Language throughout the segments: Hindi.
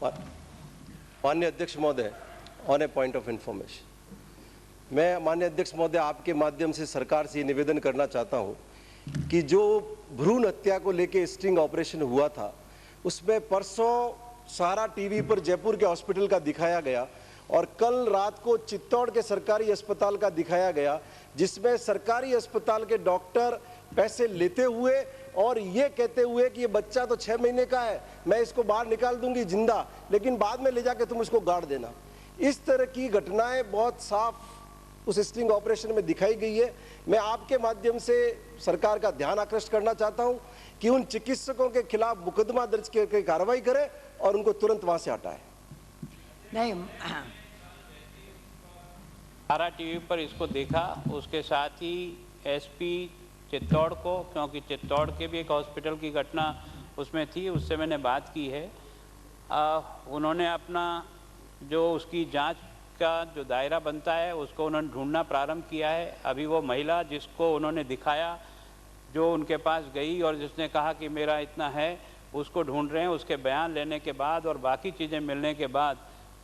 माननीय अध्यक्ष महोदय, on A point of information, मैं माननीय अध्यक्ष महोदय आपके माध्यम से सरकार से निवेदन करना चाहता हूं कि जो भ्रूण हत्या को लेकर स्टिंग ऑपरेशन हुआ था, उसमें परसों सारा टीवी पर जयपुर के हॉस्पिटल का दिखाया गया और कल रात को चित्तौड़ के सरकारी अस्पताल का दिखाया गया, जिसमें सरकारी अस्पताल के डॉक्टर पैसे लेते हुए और ये कहते हुए कि ये बच्चा तो 6 महीने का है, मैं इसको बाहर निकाल दूंगी जिंदा, लेकिन बाद में ले जाके तुम इसको गाड़ देना। इस तरह की घटनाएं बहुत साफ उस स्टिंग ऑपरेशन में दिखाई गई है। मैं आपके माध्यम से सरकार का ध्यान आकृष्ट करना चाहता हूं कि उन चिकित्सकों के खिलाफ मुकदमा दर्ज करके कार्रवाई करें और उनको तुरंत वहां से हटाएं। नहीं, सारा टीवी पर इसको देखा, उसके साथ ही एसपी चित्तौड़ को, क्योंकि चित्तौड़ के भी एक हॉस्पिटल की घटना उसमें थी, उससे मैंने बात की है। उन्होंने अपना जो उसकी जांच का जो दायरा बनता है उसको उन्होंने ढूंढना प्रारंभ किया है। अभी वो महिला जिसको उन्होंने दिखाया, जो उनके पास गई और जिसने कहा कि मेरा इतना है, उसको ढूंढ रहे हैं। उसके बयान लेने के बाद और बाकी चीज़ें मिलने के बाद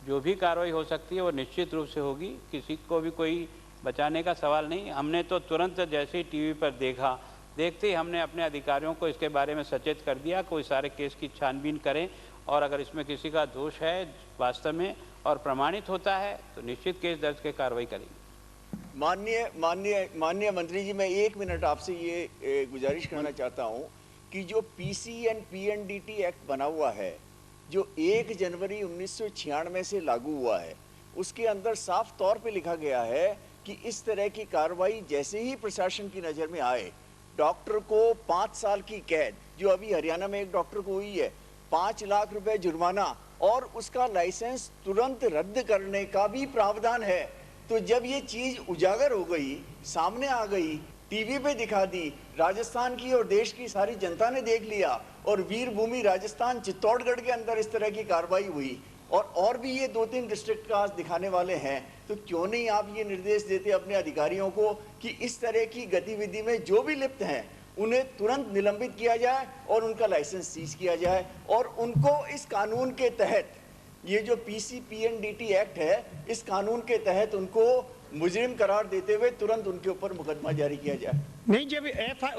जो भी कार्रवाई हो सकती है वो निश्चित रूप से होगी। किसी को भी कोई बचाने का सवाल नहीं। हमने तो तुरंत जैसे ही टीवी पर देखा, देखते ही हमने अपने अधिकारियों को इसके बारे में सचेत कर दिया, कोई सारे केस की छानबीन करें और अगर इसमें किसी का दोष है वास्तव में और प्रमाणित होता है तो निश्चित केस दर्ज के कार्रवाई करेंगे। माननीय मंत्री जी, मैं 1 मिनट आपसे ये गुजारिश करना चाहता हूँ कि जो पीसी एंड पीएनडीटी एक्ट बना हुआ है, जो 1 जनवरी 1996 से लागू हुआ है, उसके अंदर साफ तौर पे लिखा गया है कि इस तरह की कार्रवाई जैसे ही प्रशासन की नज़र में आए, डॉक्टर को 5 साल की कैद, जो अभी हरियाणा में एक डॉक्टर को हुई है, 5 लाख रुपए जुर्माना और उसका लाइसेंस तुरंत रद्द करने का भी प्रावधान है। तो जब ये चीज उजागर हो गई, सामने आ गई, टीवी पे दिखा दी, राजस्थान की और देश की सारी जनता ने देख लिया और वीर भूमि राजस्थान चित्तौड़गढ़ के अंदर इस तरह की कार्रवाई हुई और भी ये 2-3 डिस्ट्रिक्ट का आज दिखाने वाले हैं, तो क्यों नहीं आप ये निर्देश देते अपने अधिकारियों को कि इस तरह की गतिविधि में जो भी लिप्त हैं उन्हें तुरंत निलंबित किया जाए और उनका लाइसेंस सीज किया जाए और उनको इस कानून के तहत, ये जो पीसी-पीएनडीटी एक्ट है, इस कानून के तहत उनको मुजरिम करार देते हुए तुरंत उनके ऊपर मुकदमा जारी किया जाए। नहीं, जब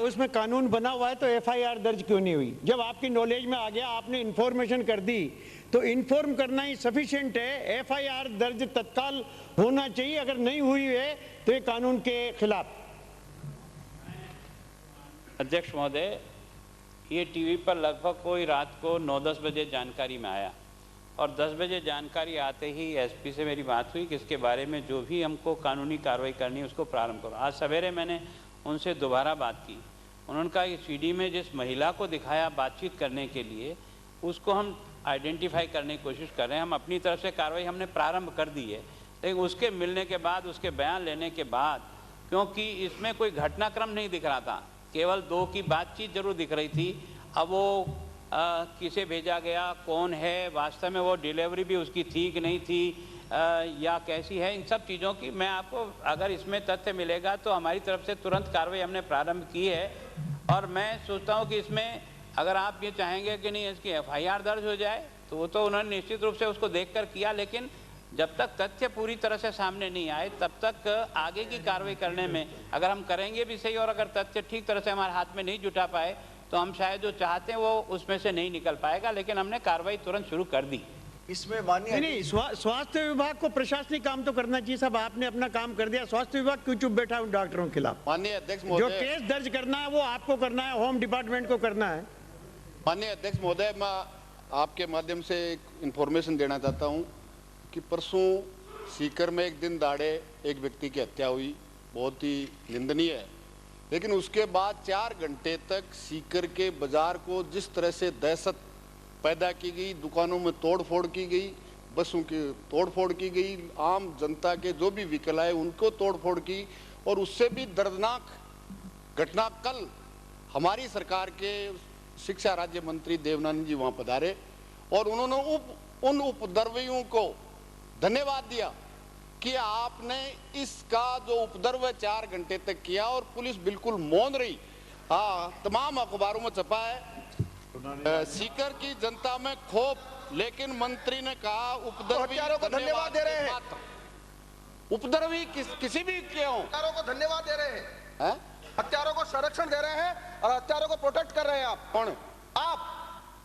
उसमें कानून बना हुआ है तो एफआईआर दर्ज क्यों नहीं हुई? जब आपकी नॉलेज में आ गया, आपने इन्फॉर्मेशन कर दी, तो इन्फॉर्म करना ही सफिशिएंट है। एफआईआर दर्ज तत्काल होना चाहिए, अगर नहीं हुई है तो ये कानून के खिलाफ। अध्यक्ष महोदय, ये टीवी पर लगभग कोई रात को 9-10 बजे जानकारी में आया और 10 बजे जानकारी आते ही एसपी से मेरी बात हुई कि इसके बारे में जो भी हमको कानूनी कार्रवाई करनी है उसको प्रारंभ करो। आज सवेरे मैंने उनसे दोबारा बात की। उन्होंने कहा कि सीडी में जिस महिला को दिखाया बातचीत करने के लिए, उसको हम आइडेंटिफाई करने की कोशिश कर रहे हैं। हम अपनी तरफ से कार्रवाई हमने प्रारंभ कर दी है, लेकिन उसके मिलने के बाद, उसके बयान लेने के बाद, क्योंकि इसमें कोई घटनाक्रम नहीं दिख रहा था, केवल 2 की बातचीत जरूर दिख रही थी। अब वो किसे भेजा गया, कौन है, वास्तव में वो डिलीवरी भी उसकी थी कि नहीं थी या कैसी है, इन सब चीज़ों की मैं आपको, अगर इसमें तथ्य मिलेगा तो हमारी तरफ से तुरंत कार्रवाई हमने प्रारंभ की है। और मैं सोचता हूँ कि इसमें अगर आप ये चाहेंगे कि नहीं इसकी एफआईआर दर्ज हो जाए, तो वो तो उन्होंने निश्चित रूप से उसको देखकर किया, लेकिन जब तक तथ्य पूरी तरह से सामने नहीं आए तब तक आगे की कार्रवाई करने में, अगर हम करेंगे भी सही और अगर तथ्य ठीक तरह से हमारे हाथ में नहीं जुटा पाए तो हम शायद जो चाहते हैं वो उसमें से नहीं निकल पाएगा, लेकिन हमने कार्रवाई तुरंत शुरू कर दी। इसमें माननीय नहीं, स्वास्थ्य विभाग को प्रशासनिक काम तो करना चाहिए साहब, आपने अपना काम कर दिया। स्वास्थ्य विभाग क्यों चुप बैठा उन डॉक्टरों के खिलाफ? माननीय अध्यक्ष जो महोदय, केस दर्ज करना है वो आपको करना है, होम डिपार्टमेंट को करना है। माननीय अध्यक्ष महोदय, मैं आपके माध्यम से एक इन्फॉर्मेशन देना चाहता हूं कि परसों सीकर में एक दिन दाड़े एक व्यक्ति की हत्या हुई, बहुत ही निंदनीय है। लेकिन उसके बाद 4 घंटे तक सीकर के बाजार को जिस तरह से दहशत पैदा की गई, दुकानों में तोड़फोड़ की गई, बसों की तोड़फोड़ की गई, आम जनता के जो भी व्हीकल आए उनको तोड़फोड़ की, और उससे भी दर्दनाक घटना कल हमारी सरकार के शिक्षा राज्य मंत्री देवनानी जी वहाँ पधारे और उन्होंने उन उपद्रवियों को धन्यवाद दिया कि आपने इसका जो उपद्रव 4 घंटे तक किया और पुलिस बिल्कुल मौन रही। हाँ, तमाम अखबारों में छपा है। सीकर की जनता में लेकिन मंत्री ने कहा उपद्रवी हत्यारों को धन्यवाद दे रहे हैं। उपद्रवी किसी भी क्यों? हत्यारों को धन्यवाद दे रहे हैं, हैं? हत्यारों को संरक्षण दे रहे हैं और हत्यारों को प्रोटेक्ट कर रहे हैं। आप कौन? आप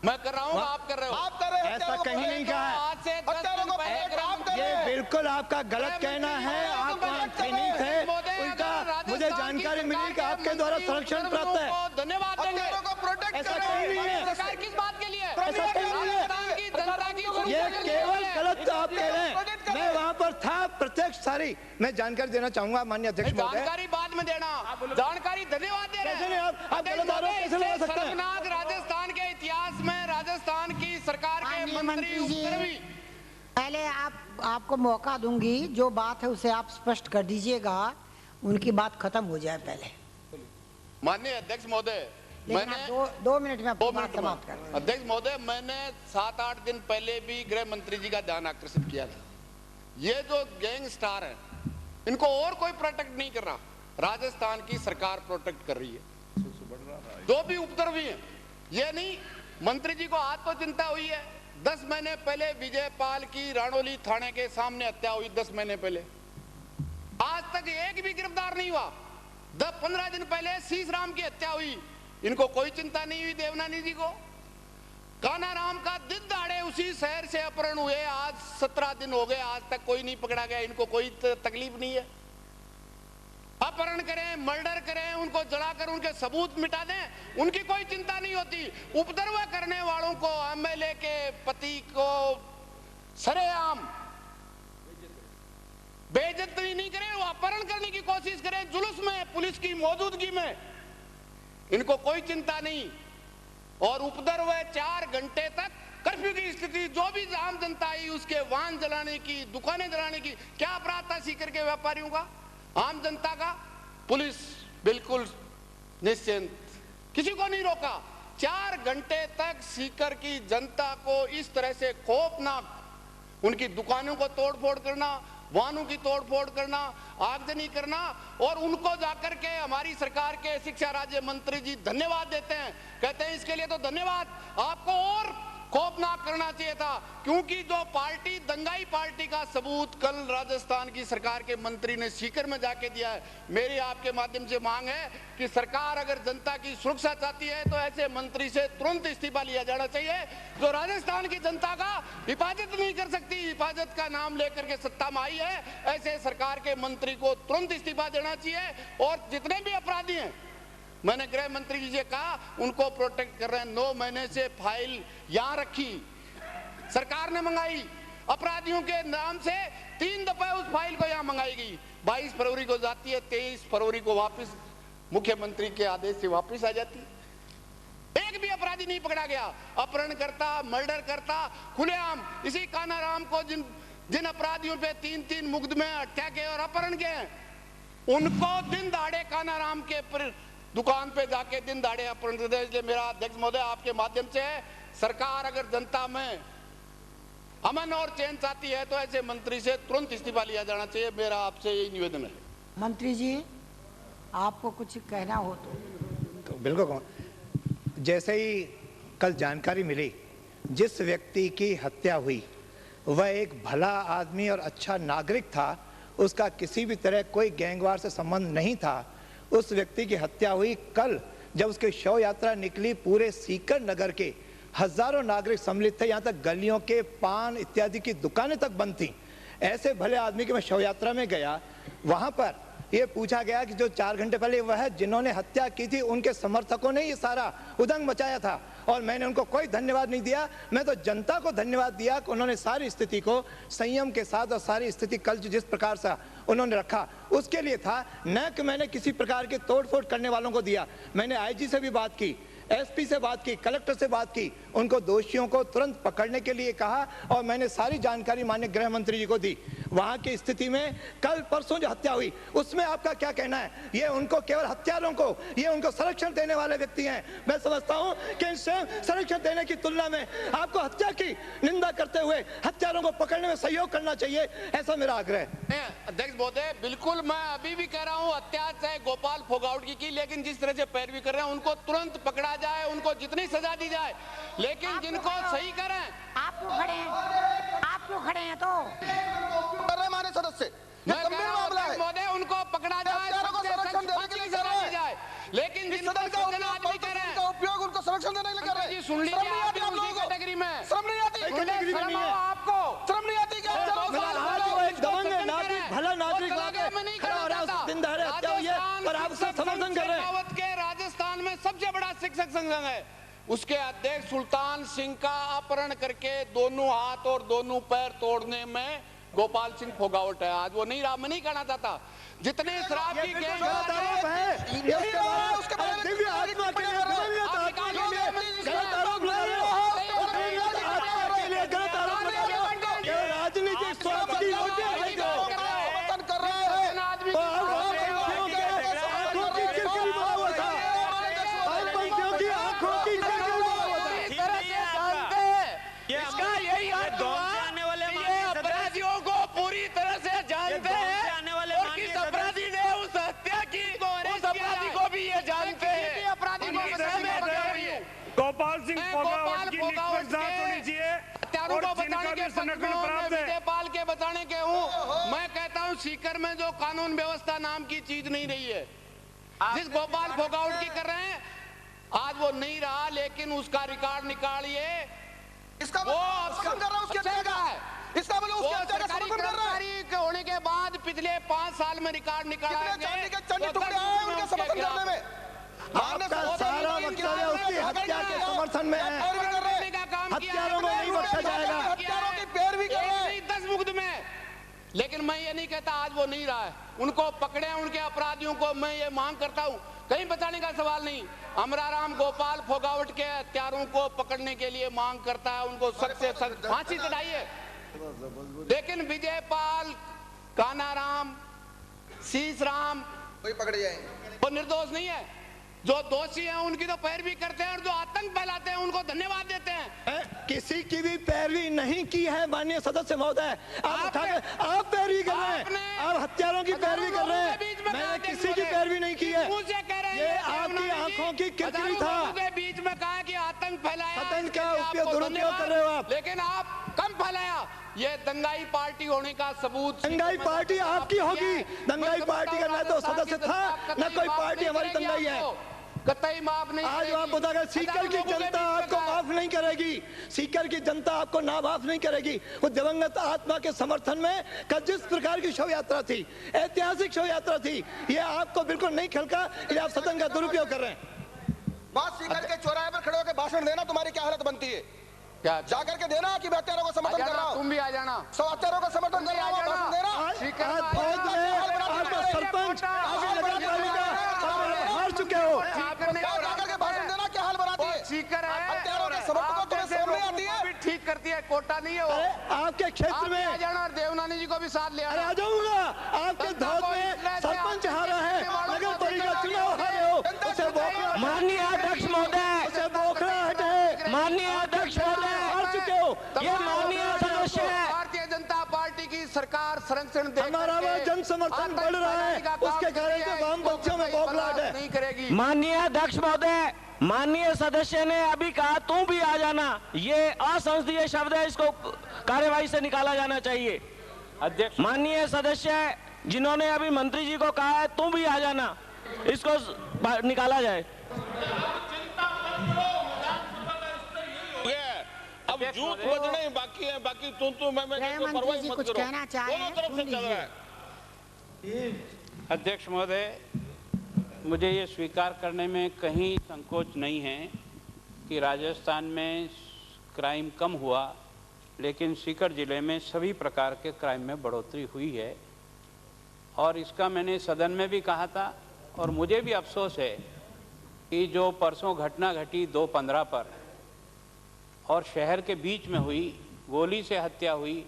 मैं कर रहा हूँ, आप कर रहे हो। आप कर रहे हैं। ऐसा हत्यारों को कहीं नहीं protect- कहा है। आज से 10 हत्यारों दिन को पहले protect आप कर ये रहे हैं। बिल्कुल आपका गलत कहना है। आप वहाँ थे नहीं थे, उल्टा मुझे जानकारी मिली कि आपके द्वारा संरक्षण प्राप्त है। धन्यवाद देंगे। हत्यारों को प्रोटेक्ट ऐसा कर कहीं नहीं है। सरकार किस बात के लिए? ऐसा कहीं नहीं है। राजस्थान की जनता की सुरक्षा ये के लिए केवल है। गलत आप कह रहे हैं। मैं वहाँ पर था प्रत्यक्ष। सारी मैं जानकारी देना चाहूंगा माननीय अध्यक्ष महोदय। जानकारी बाद में देना, जानकारी धन्यवाद दे रहे कैसे हैं। नहीं? आप गलत आरोप कैसे लगा सकते हैं? शर्मनाक राजस्थान के इतिहास में राजस्थान की सरकार के माननीय मंत्री मंत्री जी, उपद्रवी। पहले आपको मौका दूंगी, जो बात है उसे आप स्पष्ट कर दीजिएगा, उनकी बात खत्म हो जाए पहले। माननीय अध्यक्ष महोदय, लेकिन मैंने आप दो मिनट में अपनी 2 बात मिनट समाप्त कर में, दें। अध्यक्ष महोदय, मैंने 7-8 दिन पहले भी गृह मंत्री जी का ध्यान आकर्षित किया था। ये जो गैंग स्टार है, इनको और कोई प्रोटेक्ट नहीं कर रहा, राजस्थान की सरकार प्रोटेक्ट कर रही है। जो भी उपद्रवी है, ये नहीं, मंत्री जी को आज तो चिंता हुई है। 10 महीने पहले विजयपाल की राणोली थाने के सामने हत्या हुई, 10 महीने पहले, आज तक एक भी गिरफ्तार नहीं हुआ। 10-15 दिन पहले शीशराम की हत्या हुई, इनको कोई चिंता नहीं हुई देवनानी जी को। कानाराम का दिन दहाड़े उसी शहर से अपहरण हुए, आज 17 दिन हो गए, आज तक कोई नहीं पकड़ा गया, इनको कोई तकलीफ नहीं है। अपहरण करें, मर्डर करें, उनको जलाकर उनके सबूत मिटा दें, उनकी कोई चिंता नहीं होती। उपद्रव करने वालों को, एमएलए के पति को सरेआम बेइज्जती नहीं करें, वो अपहरण करने की कोशिश करें जुलूस में, पुलिस की मौजूदगी में, इनको कोई चिंता नहीं। और उपद्रव 4 घंटे तक कर्फ्यू की स्थिति, जो भी आम जनता आई उसके वाहन जलाने की, दुकानें जलाने की, क्या अपराध था सीकर के व्यापारियों का, आम जनता का? पुलिस बिल्कुल निश्चिंत, किसी को नहीं रोका। 4 घंटे तक सीकर की जनता को इस तरह से खौफनाक, उनकी दुकानों को तोड़फोड़ करना, वाहनों की तोड़फोड़ करना, आगजनी करना, और उनको जाकर के हमारी सरकार के शिक्षा राज्य मंत्री जी धन्यवाद देते हैं, कहते हैं इसके लिए तो धन्यवाद, आपको और खौफनाक करना चाहिए था। क्योंकि जो पार्टी, दंगाई पार्टी का सबूत कल राजस्थान की सरकार के मंत्री ने सीकर में जाके दिया है। मेरी आपके माध्यम से मांग है कि सरकार अगर जनता की सुरक्षा चाहती है तो ऐसे मंत्री से तुरंत इस्तीफा लिया जाना चाहिए, जो राजस्थान की जनता का हिफाजत नहीं कर सकती, हिफाजत का नाम लेकर के सत्ता में आई है। ऐसे सरकार के मंत्री को तुरंत इस्तीफा देना चाहिए। और जितने भी अपराधी हैं, मैंने गृह मंत्री जी से कहा, उनको प्रोटेक्ट कर रहे हैं। 9 महीने से फाइल यहां रखी, सरकार ने मंगाई, अपराधियों के नाम से 3 दफा उस फाइल को यहां मंगाई गई। 22 फरवरी को जाती है, 23 फरवरी को वापस मुख्यमंत्री के आदेश से वापस आ जाती है। एक भी अपराधी नहीं पकड़ा गया। अपहरण करता, मर्डर करता खुलेआम, इसी कानाराम को जिन अपराधियों पे 3-3 मुकदमे, हत्या के और अपहरण के हैं, उनको दिन दहाड़े कानाराम के दुकान पे जाके दिन दाड़े अपहरण। इसलिए मेरा अध्यक्ष महोदय आपके माध्यम से, सरकार अगर जनता में अमन और चैन चाहती है तो ऐसे मंत्री से तुरंत इस्तीफा लिया जाना चाहिए। मेरा आपसे यही निवेदन है। मंत्री जी, आपको कुछ कहना हो तो बिल्कुल कहूँ। जैसे ही कल जानकारी मिली, जिस व्यक्ति की हत्या हुई वह एक भला आदमी और अच्छा नागरिक था, उसका किसी भी तरह कोई गैंगवार से संबंध नहीं था। उस व्यक्ति की हत्या हुई कल जब उसकी शव यात्रा निकली, पूरे सीकर नगर के हजारों नागरिक सम्मिलित थे, यहाँ तक गलियों के पान इत्यादि की दुकानें तक बंद थीं। ऐसे भले आदमी की मैं शव यात्रा में गया, वहाँ पर ये पूछा गया कि जो 4 घंटे पहले वह जिन्होंने हत्या की थी उनके समर्थकों ने ये सारा उदंग मचाया था, और मैंने उनको कोई धन्यवाद नहीं दिया। मैं तो जनता को धन्यवाद दिया कि उन्होंने सारी स्थिति को संयम के साथ, और सारी स्थिति कल जिस प्रकार से उन्होंने रखा उसके लिए था, न कि मैंने किसी प्रकार के तोड़फोड़ करने वालों को दिया। मैंने आईजी से भी बात की, एसपी से बात की, कलेक्टर से बात की, उनको दोषियों को तुरंत पकड़ने के लिए कहा, और मैंने सारी जानकारी माननीय गृह मंत्री जी को दी। वहां की स्थिति में कल परसों जो हत्या हुई उसमें आपका क्या कहना है? ये उनको केवल हत्यारों को, ये उनको संरक्षण देने वाले व्यक्ति हैं। मैं समझता हूं कि संरक्षण देने की तुलना में आपको हत्या की निंदा करते हुए हत्यारों को पकड़ने में सहयोग करना चाहिए, ऐसा मेरा आग्रह है। अध्यक्ष महोदय, बिल्कुल मैं अभी भी कह रहा हूँ, हत्या चाहे गोपाल फोगावट की, लेकिन जिस तरह से पैरवी कर रहे हैं उनको तुरंत पकड़ा जाए, उनको जितनी सजा दी जाए, लेकिन जिनको सही करें आप क्यों खड़े हैं तो? कर रहे हैं माननीय सदस्य, ये गंभीर मामला है। महोदय उनको पकड़ा जाए, हत्यारों को संरक्षण देने के लिए कर रहे हैं। जाए, लेकिन इस जिनको सदन का सदन आदमी कर रहे हैं, का उपयोग उनको संरक्षण देने के लिए कर रहे हैं। सुन लीजिए, शर्म नहीं आती आप आप लोगों को? कैटेगरी में शर्म नहीं आती? शर्म आओ आपको। शर्म नहीं आती क्या? भला नागरिक दिन दहाड़े हत्या हुई है और आप उसका समर्थन कर रहे हैं। के राजस्थान में सबसे बड़ा शिक्षक संगठन है, उसके अध्यक्ष सुल्तान सिंह का अपहरण करके दोनों हाथ और दोनों पैर तोड़ने में गोपाल सिंह फोगावट है। आज वो नहीं रहा, मैं नहीं कहना चाहता। जितने शराब की गैंग राजनीतिक स्वार्थ की कर रहे हैं। इसका यही अपराधियों को पूरी तरह से जानते हैं और किस अपराधी ने उस हत्या की, उस अपराधी को भी ये जानते हैं। अपराधी गोपाल सिंह फोगावट की निष्पक्ष जांच होनी चाहिए हत्यारों को बताने के विजयपाल के बताने के हूँ। मैं कहता हूँ सीकर में जो कानून व्यवस्था नाम की चीज नहीं रही है, जिस गोपाल फोगावट की कर रहे हैं, आज वो नहीं रहा, लेकिन उसका रिकॉर्ड निकालिए। इसका वो समर्थन कर रहा है उसके हत्या का। इसका मतलब उसके हत्या का समर्थन कर रहा है। सरकारी होने के बाद पिछले 5 साल में रिकॉर्ड निकाला कितने चांदी के चंडी टुकड़े आए उनके समर्थन करने में? आपका सारा वक्तव्य उसकी हत्या के समर्थन में है। हत्यारों को नहीं बख्शा जाएगा। हत्यारों की पैरवी कर रहे हैं। 10 मुकदमे। लेकिन मैं ये नहीं कहता आज वो नहीं रहा है, उनको पकड़े, उनके अपराधियों को मैं ये मांग करता हूँ, कहीं बचाने का सवाल नहीं। अमराराम गोपाल फोगावट के हत्यारों को पकड़ने के लिए मांग करता है, उनको सख्त से सख्त फांसी चढ़ाइए। लेकिन विजयपाल, कानाराम, शीशराम वही पकड़े जाएंगे। वो निर्दोष नहीं है। जो दोषी हैं उनकी तो पैरवी करते हैं और जो आतंक फैलाते हैं उनको धन्यवाद देते हैं। किसी की भी पैरवी नहीं की है माननीय सदस्य महोदय। आप पैरवी कर रहे हैं, आप हत्यारों की पैरवी कर रहे हैं। मैंने किसी की पैरवी नहीं की है। ये आपकी आंखों की किरकिरी था। बीच में कहा कि आतंक फैलाया, सदन का उपयोग दुरुपयोग कर रहे हो आप। लेकिन आप कम फैलाया। ये दंगाई पार्टी होने का सबूत। दंगाई पार्टी आपकी होगी। दंगाई पार्टी का न तो सदस्य था, न कोई पार्टी हमारी दंगाई है। कतई माफ नहीं। आज आप बताकर सीकर की जनता आपको माफ नहीं करेगी। सीकर की जनता आपको ना माफ नहीं करेगी। वो दिवंगत आत्मा के समर्थन में जिस प्रकार की शव यात्रा थी, ऐतिहासिक शव यात्रा थी, ये आपको बिल्कुल नहीं खलका। ये आप सदन का दुरुपयोग कर रहे हैं। बात सीकर के चौराहे पर खड़े होकर भाषण देना तुम्हारी क्या हालत बनती है? क्या जाकर के देना कि मैं हत्यारों को समर्थन कर रहा हूँ। तुम भी आ जाना। सब हत्यारों को समर्थन कर रहा हूँ, भाषण देना। आपका सरपंच हार चुके हो। जाकर के भाषण देना क्या हाल बनाती है? सीकर है, हत्यारों के समर्थकों तुम्हें शर्म नहीं आती है? ठीक करती है, कोटा नहीं है वो। आपके क्षेत्र में आ जाना और देवनानी जी को भी साथ ले आना। आ जाऊंगा। आपके धौत में सरपंच हारा है, नगर परिषद चुनाव हारे हो। उसे माननीय अध्यक्ष महोदय, उसे बोखला हटे। माननीय अध्यक्ष महोदय हार चुके हो। ये माननीय सदस्य है। भारतीय जनता पार्टी की सरकार संरक्षण दे, हमारा जन समर्थन बढ़ रहा है, उसके कारण से वाम पक्षों में बौखलाहट है। नहीं करेगी। माननीय अध्यक्ष महोदय, माननीय सदस्य ने अभी कहा तू भी आ जाना, ये असंसदीय शब्द है, इसको कार्यवाही से निकाला जाना चाहिए। अध्यक्ष, माननीय सदस्य जिन्होंने अभी मंत्री जी को कहा है तू भी आ जाना, इसको निकाला जाए। अब झूठ बजने ही बाकी है, बाकी तू मैं गृहमंत्री जी कुछ कहना चाहे, दोनों तरफ से चल रहा है। अध्यक्ष महोदय, मुझे ये स्वीकार करने में कहीं संकोच नहीं है कि राजस्थान में क्राइम कम हुआ, लेकिन सीकर जिले में सभी प्रकार के क्राइम में बढ़ोतरी हुई है। और इसका मैंने सदन में भी कहा था, और मुझे भी अफसोस है कि जो परसों घटना घटी 2/15 पर और शहर के बीच में हुई, गोली से हत्या हुई,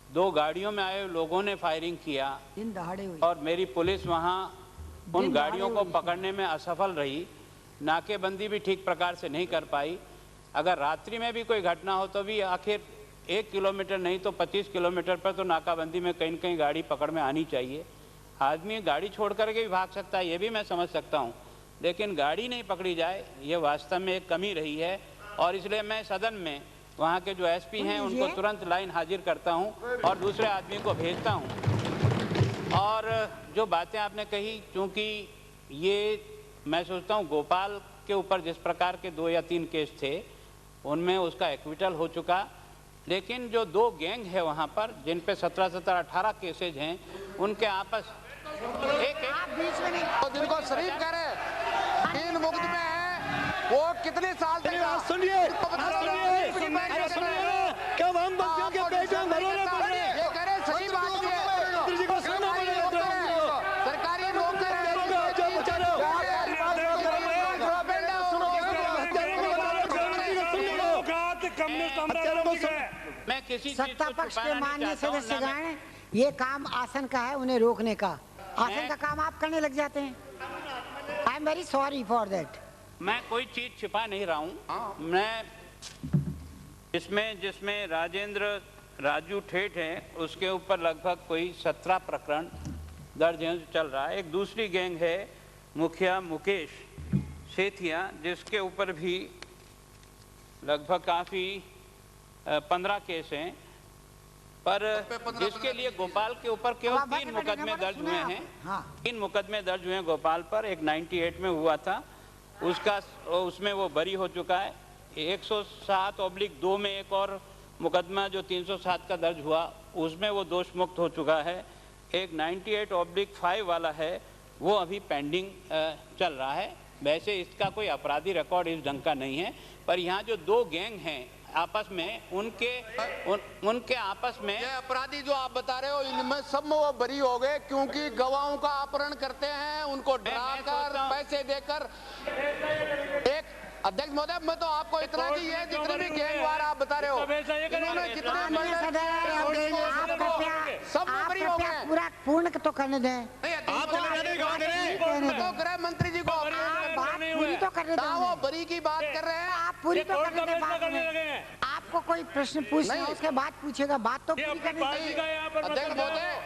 2 गाड़ियों में आए लोगों ने फायरिंग किया दिन दहाड़े हुई और मेरी पुलिस वहाँ उन गाड़ियों को पकड़ने में असफल रही, नाकेबंदी भी ठीक प्रकार से नहीं कर पाई। अगर रात्रि में भी कोई घटना हो तो भी आखिर 1 किलोमीटर नहीं तो 25 किलोमीटर पर तो नाकाबंदी में कहीं न कहीं गाड़ी पकड़ में आनी चाहिए। आदमी गाड़ी छोड़ करके भी भाग सकता है, ये भी मैं समझ सकता हूँ, लेकिन गाड़ी नहीं पकड़ी जाए, ये वास्तव में एक कमी रही है। और इसलिए मैं सदन में वहाँ के जो एसपी हैं उनको तुरंत लाइन हाजिर करता हूँ और दूसरे आदमी को भेजता हूँ। और जो बातें आपने कही, क्योंकि ये मैं सोचता हूँ गोपाल के ऊपर जिस प्रकार के 2 या 3 केस थे उनमें उसका एक्विटल हो चुका, लेकिन जो 2 गैंग है वहाँ पर जिन पे 17-18 केसेज हैं उनके आपस जिनको शरीफ कह रहे हैं 3 मुकदमे हैं, वो कितने साल तक सुनिए कब हम बच्चों के पेट में भरोने पड़ रहे हैं, ये कह रहे सही बात है। सरकारी मैं किसी सत्ता पक्ष के माननीय सदस्यगण, ये काम आसन का है, उन्हें रोकने का। आसन का काम आप करने लग जाते हैं। I am very sorry for that. मैं कोई चीज छिपा नहीं रहा हूँ। मैं जिसमें राजेंद्र राजू ठेठ हैं उसके ऊपर लगभग कोई 17 प्रकरण दर्ज हैं चल रहा है। एक दूसरी गैंग है मुखिया मुकेश सेठिया जिसके ऊपर भी लगभग काफ़ी 15 केस हैं, पर जिसके लिए गोपाल के ऊपर केवल 3 मुकदमे दर्ज हुए हैं। 3 मुकदमे दर्ज हुए हैं गोपाल पर। एक 98 में हुआ था, उसमें वो बरी हो चुका है। 107/2 में एक और मुकदमा जो 307 का दर्ज हुआ उसमें वो दोष मुक्त हो चुका है। एक 98/5 वाला है वो अभी पेंडिंग चल रहा है। वैसे इसका कोई आपराधिक रिकॉर्ड इस ढंग का नहीं है, पर यहाँ जो 2 गैंग हैं आपस में उनके आपस में ये अपराधी जो आप बता रहे हो इनमें सब में वो बरी हो गए, क्योंकि गवाहों का अपहरण करते हैं, उनको डराकर पैसे देकर। एक अध्यक्ष महोदय, मैं तो आपको इतना कि ये जितने भी गैंगवार आप बता रहे हो इन्होंने जितने सब में बरी हो गए। पूरा पूर्ण तो करने दें। तो गृह मंत्री जी को पूरी तो करने दें। वो बरी की बात कर रहे हैं, आप पूरी तो करने दें। बात में आपको कोई प्रश्न पूछना है उसके बाद पूछेगा, बात तो पूरी करनी चाहिए। अध्यक्ष महोदय,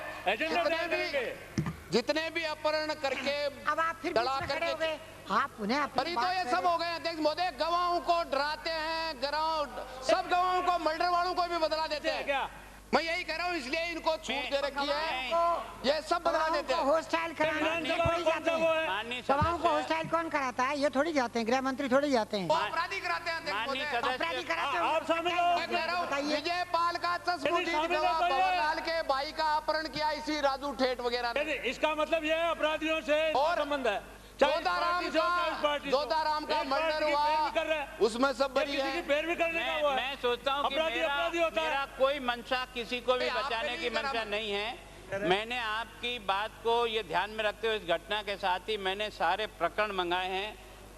जितने भी अपहरण करके अब आप फिर डरा करके आप उन्हें बरी तो ये सब हो गए। अध्यक्ष महोदय, गवाहों को डराते हैं, सब गवाहों को मर्डर वालों को भी बदला देते हैं क्या? मैं यही कह रहा हूँ, इसलिए इनको छूट दे रखी है, ये सब बदला देते हैं। हॉस्टाइल कराने थोड़ी जाते हैं। गवाहों को हॉस्टाइल कौन कराता है? ये थोड़ी जाते हैं, गृह मंत्री थोड़ी जाते हैं। अपराधी कराते हैं। अपराधी कराते हैं। विजयपाल का 10 भंवरलाल के भाई का अपहरण किया इसी राजू ठेठ वगैरह ने। इसका मतलब ये है अपराधियों से और संबंध है। जोधाराम का मर्डर हुआ, उसमें सब बरी है। मैं सोचता हूँ कि मेरा कोई मंशा किसी को भी बचाने की मंशा नहीं है। मैंने आपकी बात को ये ध्यान में रखते हुए इस घटना के साथ ही मैंने सारे प्रकरण मंगाए हैं।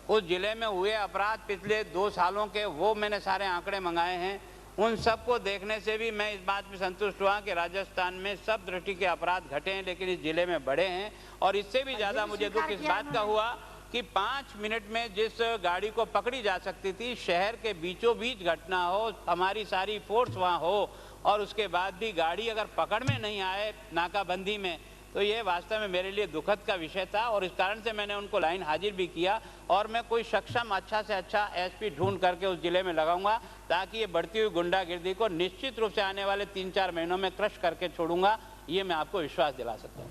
उस जिले में हुए अपराध पिछले 2 सालों के, वो मैंने सारे आंकड़े मंगाए हैं। उन सब को देखने से भी मैं इस बात में संतुष्ट हुआ कि राजस्थान में सब दृष्टि के अपराध घटे हैं, लेकिन इस जिले में बढ़े हैं। और इससे भी ज़्यादा मुझे दुख इस बात का हुआ कि 5 मिनट में जिस गाड़ी को पकड़ी जा सकती थी, शहर के बीचों बीच घटना हो, हमारी सारी फोर्स वहाँ हो और उसके बाद भी गाड़ी अगर पकड़ में नहीं आए नाकाबंदी में, तो ये वास्तव में मेरे लिए दुखद का विषय था। और इस कारण से मैंने उनको लाइन हाजिर भी किया और मैं कोई सक्षम अच्छा से अच्छा एसपी ढूंढ करके उस जिले में लगाऊंगा, ताकि ये बढ़ती हुई गुंडागिर्दी को निश्चित रूप से आने वाले 3-4 महीनों में क्रश करके छोड़ूंगा। ये मैं आपको विश्वास दिला सकता हूँ।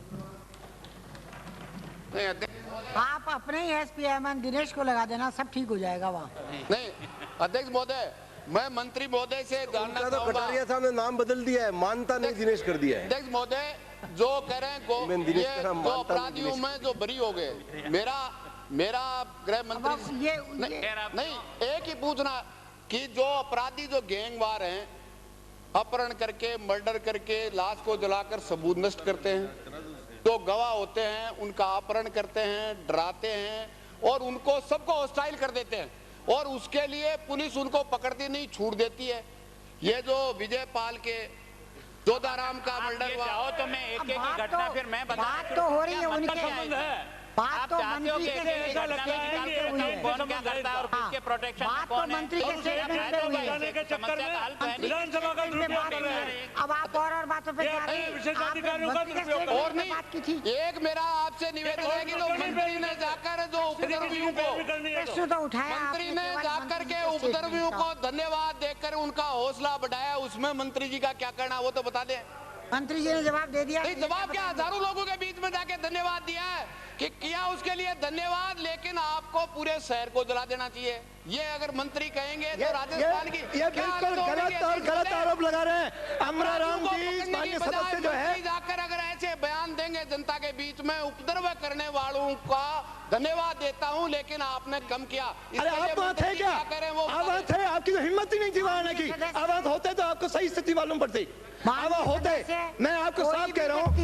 आप अपने ही एसपी एमएन दिनेश को लगा देना, सब ठीक हो जाएगा वहाँ। नहीं अध्यक्ष महोदय, मैं मंत्री महोदय से जानना चाहूंगा। कटारिया साहब ने नाम बदल दिया है, मानता नहीं दिनेश कर दिया है। अध्यक्ष महोदय, जो कह रहे हैं ये जो अपराधियों में जो बरी हो गए, मेरा गृह मंत्री नहीं एक ही पूछना कि जो अपराधी जो गैंगवार हैं, अपहरण करके मर्डर करके लाश को जलाकर सबूत नष्ट करते हैं, तो गवाह होते हैं, उनका अपहरण करते हैं, डराते हैं और उनको सबको हॉस्टाइल कर देते हैं, और उसके लिए पुलिस उनको पकड़ती नहीं, छूट देती है। ये जो विजयपाल के जोधाराम का मर्डर हुआ, तो मैं एक घटना फिर मैं बात तो हो रही है उनके। आप चाहते हो कि ऐसा लगता है कौन क्या करता है और किसके प्रोटेक्शन में कौन है? मंत्री के स्टेटमेंट पे हुई के चक्कर में विधानसभा का दुरुपयोग कर रहे हैं। अब आप और बातों पे जा रहे हैं। विशेषाधिकारियों का दुरुपयोग कर रहे हैं। और नहीं, एक मेरा आपसे निवेदन है कि जो मंत्री ने जाकर जो उपद्रवियों को प्रश्न तो उठाया मंत्री ने जाकर के उपद्रवियों को धन्यवाद देकर उनका हौसला बढ़ाया, उसमें मंत्री जी का क्या करना वो तो बता दें। मंत्री जी ने जवाब दे दिया। नहीं, जवाब क्या, हजारों लोगों के बीच में जाके धन्यवाद दिया है कि किया उसके लिए धन्यवाद, लेकिन आपको पूरे शहर को जला देना चाहिए। ये अगर मंत्री कहेंगे तो राजस्थान की ये बिल्कुल गलत और गलत आरोप लगा रहे हैं। अमराराम जी माननीय सदस्य जो है जाकर अगर ऐसे बयान देंगे जनता के बीच में, उपद्रव करने वालों का धन्यवाद देता हूं, लेकिन आपने कम किया। अरे आप वहाँ थे क्या? आवाज थे, आपकी तो हिम्मत ही नहीं थी वहाँ आने की। आवाज होते तो आपको सही स्थिति मालूम पड़ती। आवाज होते, मैं आपको साफ कह रहा हूँ,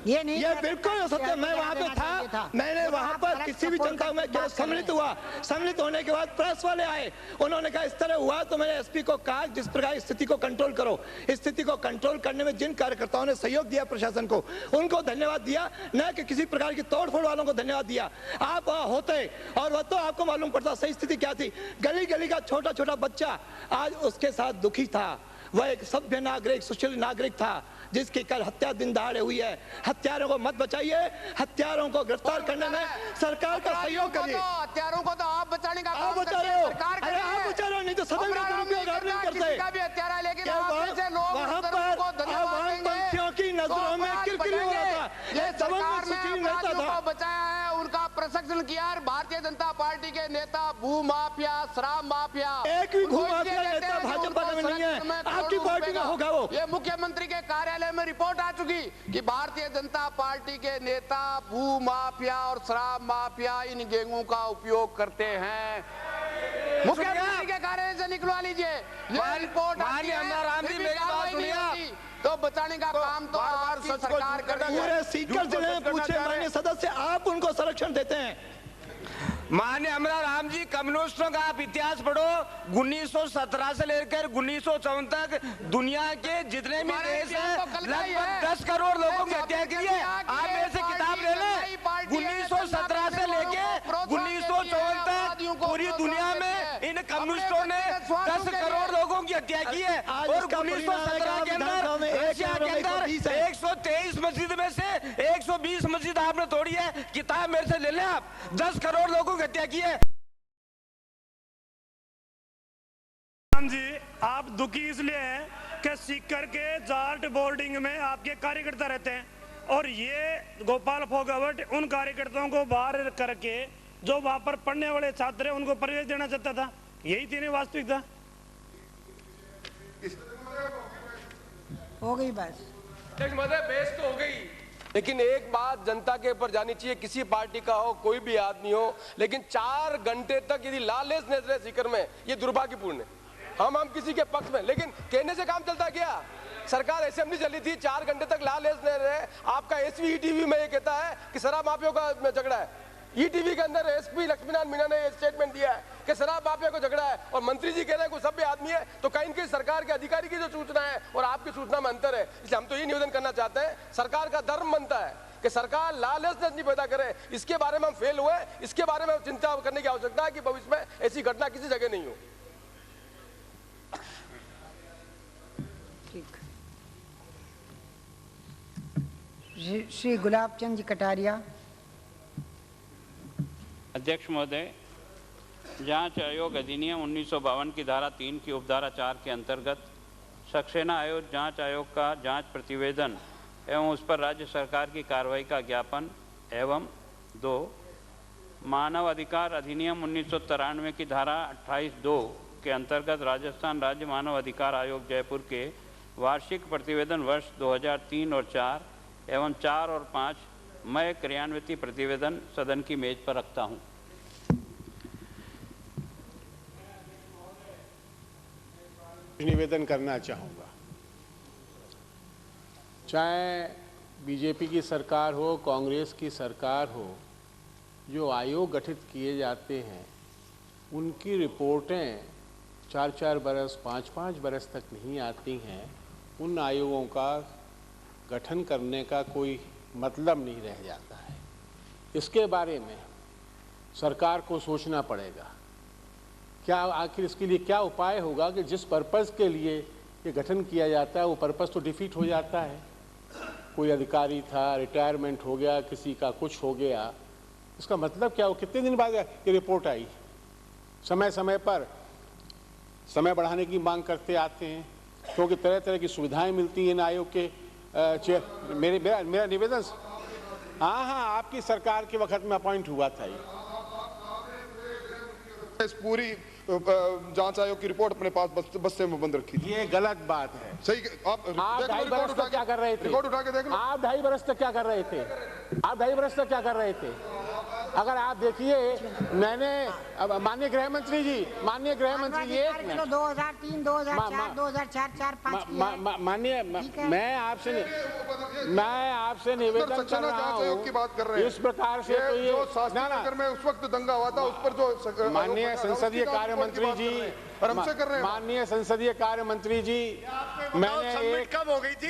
ये बिल्कुल सत्य। मैं वहाँ पे था, मैंने वहाँ पर किसी भी जनता में सम्मिलित हुआ। सम्मिलित होने के बाद प्रेस वाले आए, उन्होंने कहा इस तरह हुआ, तो मैंने एसपी को कहा जिस प्रकार स्थिति को कंट्रोल करो। स्थिति को कंट्रोल करने में जिन कार्यकर्ताओं ने सहयोग दिया प्रशासन को, उनको धन्यवाद दिया, न कि किसी प्रकार की तोड़फोड़ वालों को धन्यवाद दिया। आप वहाँ होते और वह तो आपको मालूम पड़ता सही स्थिति क्या थी। गली गली का छोटा छोटा बच्चा आज उसके साथ दुखी था। वह एक सभ्य नागरिक, सुशील नागरिक था, जिसकी कल हत्या दिन दहाड़े हुई है। हत्यारों को मत बचाइए, हत्यारों को गिरफ्तार करने में सरकार का सहयोग करिए। हत्यारों को तो आप बचाने का आप बचा रहे हो, अरे आप बचा रहे हो, नहीं तो सदन का दुरुपयोग आप नहीं करते। वहाँ पर वामपंथियों की नजरों में किरकिरी हो रहा था, ये सरकार ने बचाया है, उनका प्रशंसन किया। भारतीय जनता पार्टी के नेता भू माफिया, शराब माफिया, एक भी भू माफिया नेता भाजपा में नहीं है, आपकी पार्टी में होगा वो। ये मुख्यमंत्री के कार्यालय में रिपोर्ट आ चुकी कि भारतीय जनता पार्टी के नेता भू माफिया और शराब माफिया इन गैंगों का उपयोग करते हैं। मुख्यमंत्री के कार्यालय से निकलवा लीजिए ये रिपोर्ट। अमराराम जी मेरी बात सुनिए, तो बचाने का काम तो आपकी सरकार कर रही है। पूरे सीकर जिले में पूछे माननीय सदस्य, आप उनको संरक्षण देते हैं। माननीय अमराराम जी, कम्युनिस्टों का आप इतिहास पढ़ो। 1917 से लेकर 1954 तक दुनिया के जितने भी देश हैं लगभग 10 करोड़ लोगों की हत्या की है। आप मेरे से किताब ले लें, 1917 से लेकर 1954 तक पूरी दुनिया में इन कम्युनिस्टों ने 10 करोड़ लोगों की हत्या की है। और 1917 के अंदर एशिया के अंदर 123 मस्जिद में से 120 मस्जिद आपने तोड़ी है। किताब मेरे से ले लें आप, 10 करोड़ लोगों हत्या की है। जी, आप दुखी इसलिए हैं कि सीकर के जाट बोर्डिंग में आपके कार्यकर्ता रहते हैं और ये गोपाल फोगावट उन कार्यकर्ताओं को बाहर करके जो वहां पर पढ़ने वाले छात्र हैं उनको प्रवेश देना चाहता था। यही थी ना वास्तविकता। हो गई बस, बेस तो हो गई, लेकिन एक बात जनता के ऊपर जानी चाहिए, किसी पार्टी का हो, कोई भी आदमी हो, लेकिन 4 घंटे तक यदि लॉलेसनेस रहे सीकर में, ये दुर्भाग्यपूर्ण है। हम किसी के पक्ष में, लेकिन कहने से काम चलता क्या? सरकार असेंबली चली थी, 4 घंटे तक लॉलेसनेस रहे। आपका एसवी ईटीवी में ये कहता है कि शराब माफियों का झगड़ा है। ईटीवी के अंदर एसपी लक्ष्मीनारायण मीणा ने स्टेटमेंट दिया है कि शराब माफिया को झगड़ा है, और मंत्री जी कह रहे हैं कोई सभ्य आदमी है। तो कहीं कहीं सरकार के अधिकारी की जो सूचना है और आपकी सूचना में अंतर है। इसलिए हम तो ये निवेदन करना चाहते हैं, सरकार का धर्म बनता है कि सरकार लॉलेसनेस नहीं पैदा करे। इसके बारे में हम फेल हुए, इसके बारे में चिंता करने की आवश्यकता है कि भविष्य में ऐसी घटना किसी जगह नहीं हो। श्री गुलाब चंद जी कटारिया। अध्यक्ष महोदय, जांच आयोग अधिनियम 1952 की धारा 3 की उपधारा 4 के अंतर्गत सक्सेना आयोग जांच आयोग का जांच प्रतिवेदन एवं उस पर राज्य सरकार की कार्रवाई का ज्ञापन एवं 2 मानव अधिकार अधिनियम 1993 की धारा 28(2) के अंतर्गत राजस्थान राज्य मानव अधिकार आयोग जयपुर के वार्षिक प्रतिवेदन वर्ष 2003 और 4 एवं 4 और 5 मैं क्रियान्वित प्रतिवेदन सदन की मेज पर रखता हूं। निवेदन करना चाहूँगा, चाहे बीजेपी की सरकार हो, कांग्रेस की सरकार हो, जो आयोग गठित किए जाते हैं उनकी रिपोर्टें 4-4 बरस 5-5 बरस तक नहीं आती हैं। उन आयोगों का गठन करने का कोई मतलब नहीं रह जाता है। इसके बारे में सरकार को सोचना पड़ेगा। क्या आखिर इसके लिए क्या उपाय होगा कि जिस पर्पज़ के लिए ये गठन किया जाता है वो पर्पज़ तो डिफीट हो जाता है। कोई अधिकारी था, रिटायरमेंट हो गया, किसी का कुछ हो गया, इसका मतलब क्या हो? कितने दिन बाद ये रिपोर्ट आई? समय समय पर समय बढ़ाने की मांग करते आते हैं क्योंकि तरह तरह की सुविधाएं मिलती हैं इन आयोग के मेरा निवेदन। हाँ, आपकी सरकार के वक्त में अपॉइंट हुआ था ये। इस पूरी जांच आयोग की रिपोर्ट अपने पास बस्ते में बंद रखी थी। ये गलत बात है। सही, आप 2.5 बरस तक क्या कर रहे थे? रिकॉर्ड उठा के देख लो। आप 2.5 बरस तक क्या कर रहे थे? आप 2.5 बरस तक क्या कर रहे थे? अगर आप देखिए, मैंने माननीय गृह मंत्री जी, एक मिनट 2003, 2004, 2004, 4, 5 माननीय, मैं आपसे निवेदन कर रहा हूँ की बात कर रहे हैं। इस प्रकार से तो ये नगर में उस वक्त दंगा हुआ था, उस पर जो माननीय संसदीय कार्य मंत्री जी, हमसे कर रहे हैं। माननीय संसदीय कार्य मंत्री जी, सबमिट कब हो गई थी?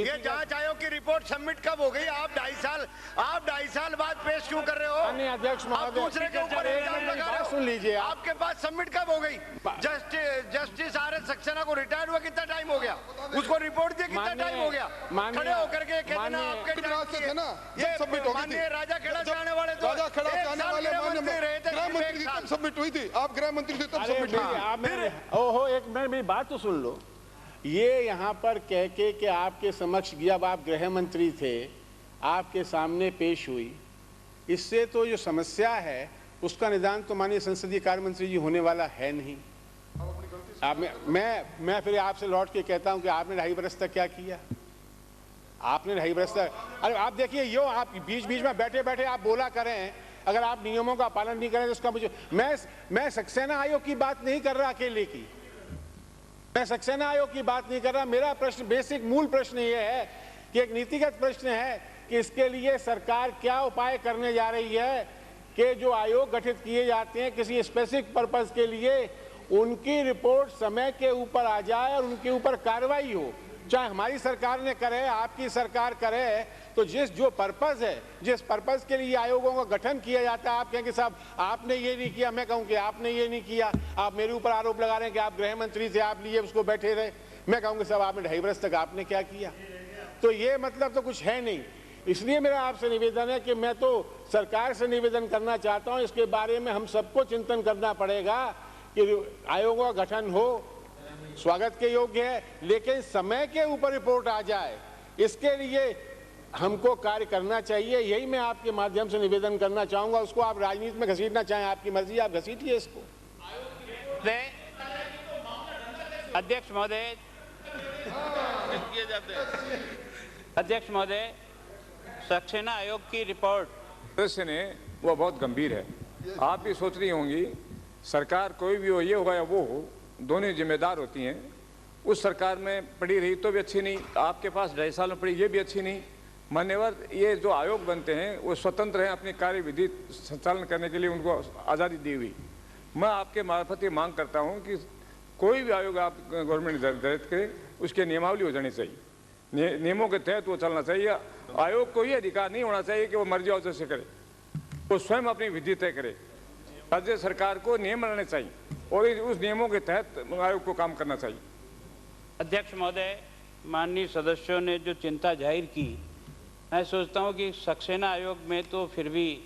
ये जांच आयोग की रिपोर्ट सबमिट कब हो गई? आप 2.5 साल बाद पेश क्यों कर रहे हो? माननीय अध्यक्ष महोदय, दूसरे के ऊपर इल्जाम लगा रहे हो। सुन लीजिए, आपके पास सबमिट कब हो गई? जस्टिस RS सक्सेना को रिटायर्ड हुआ कितना टाइम हो गया? उसको रिपोर्ट दिया कितना टाइम हो गया? खड़े होकर के कहते ना आपके थे ना, ये सबमिट हो गई थी। राजा खेड़ा से आने वाले तो राजा खेड़ा से आने वाले माननीय गृह मंत्री जी तब सबमिट हुई थी। आप गृह मंत्री थे तब सबमिट हुई। ओहो, एक मिनट मेरी बात तो सुन लो। ये यहाँ पर कह के कि आपके समक्ष जब आप गृह मंत्री थे आपके सामने पेश हुई, इससे तो जो समस्या है उसका निदान तो माननीय संसदीय कार्य मंत्री जी होने वाला है नहीं। आप मैं फिर आपसे लौट के कहता हूं कि आपने 2.5 बरस तक क्या किया? आपने 2.5 बरस तक, अरे आप देखिए, यो आप बीच बीच में बैठे बैठे आप बोला करें, अगर आप नियमों का पालन नहीं करें तो उसका मुझे, मैं सक्सेना आयोग की बात नहीं कर रहा अकेले की, मैं सक्सेना आयोग की बात नहीं कर रहा। मेरा प्रश्न, बेसिक मूल प्रश्न ये है कि एक नीतिगत प्रश्न है कि इसके लिए सरकार क्या उपाय करने जा रही है कि जो आयोग गठित किए जाते हैं किसी स्पेसिफिक पर्पस के लिए, उनकी रिपोर्ट समय के ऊपर आ जाए और उनके ऊपर कार्रवाई हो। चाहे हमारी सरकार ने करे, आपकी सरकार करे, तो जो पर्पस है, जिस पर्पस के लिए आयोगों का गठन किया जाता है, आप कहें कि साहब आपने ये नहीं किया, मैं कहूँ कि आपने ये नहीं किया, आप मेरे ऊपर आरोप लगा रहे हैं कि आप गृह मंत्री थे, आप लिए उसको बैठे रहे, मैं कहूँगी साहब आपने 2.5 बरस तक आपने क्या किया? तो ये मतलब तो कुछ है नहीं। इसलिए मेरा आपसे निवेदन है कि मैं तो सरकार से निवेदन करना चाहता हूँ, इसके बारे में हम सबको चिंतन करना पड़ेगा कि आयोगों का गठन हो, स्वागत के योग्य है, लेकिन समय के ऊपर रिपोर्ट आ जाए, इसके लिए हमको कार्य करना चाहिए। यही मैं आपके माध्यम से निवेदन करना चाहूंगा। उसको आप राजनीति में घसीटना चाहें, आपकी मर्जी, आप घसीटिए इसको। अध्यक्ष महोदय, अध्यक्ष महोदय, सक्सेना आयोग की रिपोर्ट सदस्य ने वो बहुत गंभीर है। आप भी सोच रही होंगी, सरकार कोई भी हो, ये होगा या वो हो, दोनों जिम्मेदार होती हैं। उस सरकार में पड़ी रही तो भी अच्छी नहीं, आपके पास 2.5 साल में पड़ी ये भी अच्छी नहीं। मान्यवर, ये जो आयोग बनते हैं वो स्वतंत्र हैं अपनी कार्यविधि संचालन करने के लिए, उनको आज़ादी दी हुई। मैं आपके मार्फत ये मांग करता हूँ कि कोई भी आयोग आप गवर्नमेंट निर्धारित करे, उसके नियमावली हो जानी चाहिए, नियमों के तहत वो चलना चाहिए। आयोग को ये अधिकार नहीं होना चाहिए कि वो मर्जी और जैसे करे, वो स्वयं अपनी विधि तय करे। राज्य सरकार को नियम बनाने चाहिए और उस नियमों के तहत आयोग को काम करना चाहिए। अध्यक्ष महोदय, माननीय सदस्यों ने जो चिंता जाहिर की, मैं सोचता हूं कि सक्सेना आयोग में तो फिर भी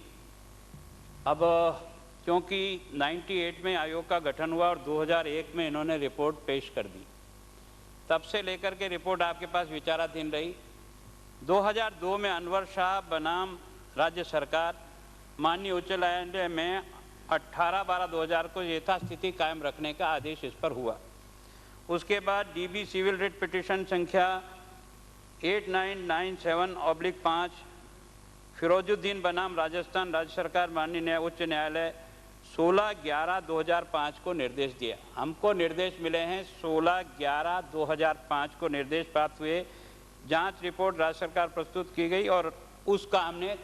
अब, क्योंकि 98 में आयोग का गठन हुआ और 2001 में इन्होंने रिपोर्ट पेश कर दी, तब से लेकर के रिपोर्ट आपके पास विचाराधीन रही। 2002 में अनवर शाह बनाम राज्य सरकार माननीय उच्च न्यायालय में 18/12/2000 को यथास्थिति कायम रखने का आदेश इस पर हुआ। उसके बाद DB सिविल रिट पिटीशन संख्या 8997/5 फिरोजुद्दीन बनाम राजस्थान राज्य सरकार माननीय उच्च न्यायालय 16/11/2005 को निर्देश दिया। हमको निर्देश मिले हैं 16/11/2005 को निर्देश प्राप्त हुए, जांच रिपोर्ट राज्य सरकार प्रस्तुत की गई और उसका हमने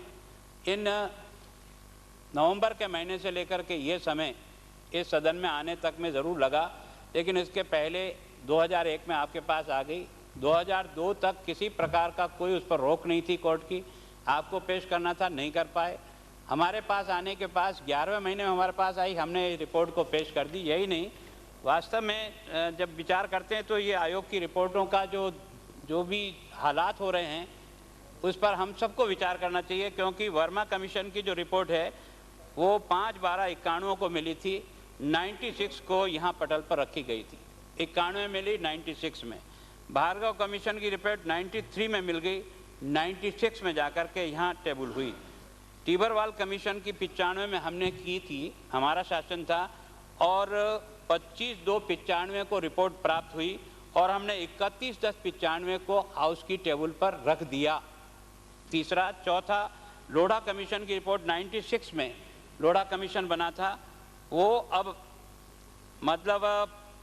इन नवंबर के महीने से लेकर के ये समय इस सदन में आने तक में ज़रूर लगा, लेकिन इसके पहले 2001 में आपके पास आ गई। 2002 तक किसी प्रकार का कोई उस पर रोक नहीं थी कोर्ट की, आपको पेश करना था, नहीं कर पाए। हमारे पास आने के पास 11वें महीने में हमारे पास आई, हमने रिपोर्ट को पेश कर दी। यही नहीं, वास्तव में जब विचार करते हैं तो ये आयोग की रिपोर्टों का जो भी हालात हो रहे हैं उस पर हम सबको विचार करना चाहिए, क्योंकि वर्मा कमीशन की जो रिपोर्ट है वो 5/12/91 को मिली थी, 96 को यहाँ पटल पर रखी गई थी, 91 मिली, 96 में। भार्गव कमीशन की रिपोर्ट 93 में मिल गई, 96 में जाकर के यहाँ टेबल हुई। टीबरवाल कमीशन की 95 में हमने की थी, हमारा शासन था, और 25/2/95 को रिपोर्ट प्राप्त हुई और हमने 31/10/95 को हाउस की टेबल पर रख दिया। तीसरा, चौथा, लोढ़ा कमीशन की रिपोर्ट 96 में लोढ़ा कमीशन बना था, वो अब मतलब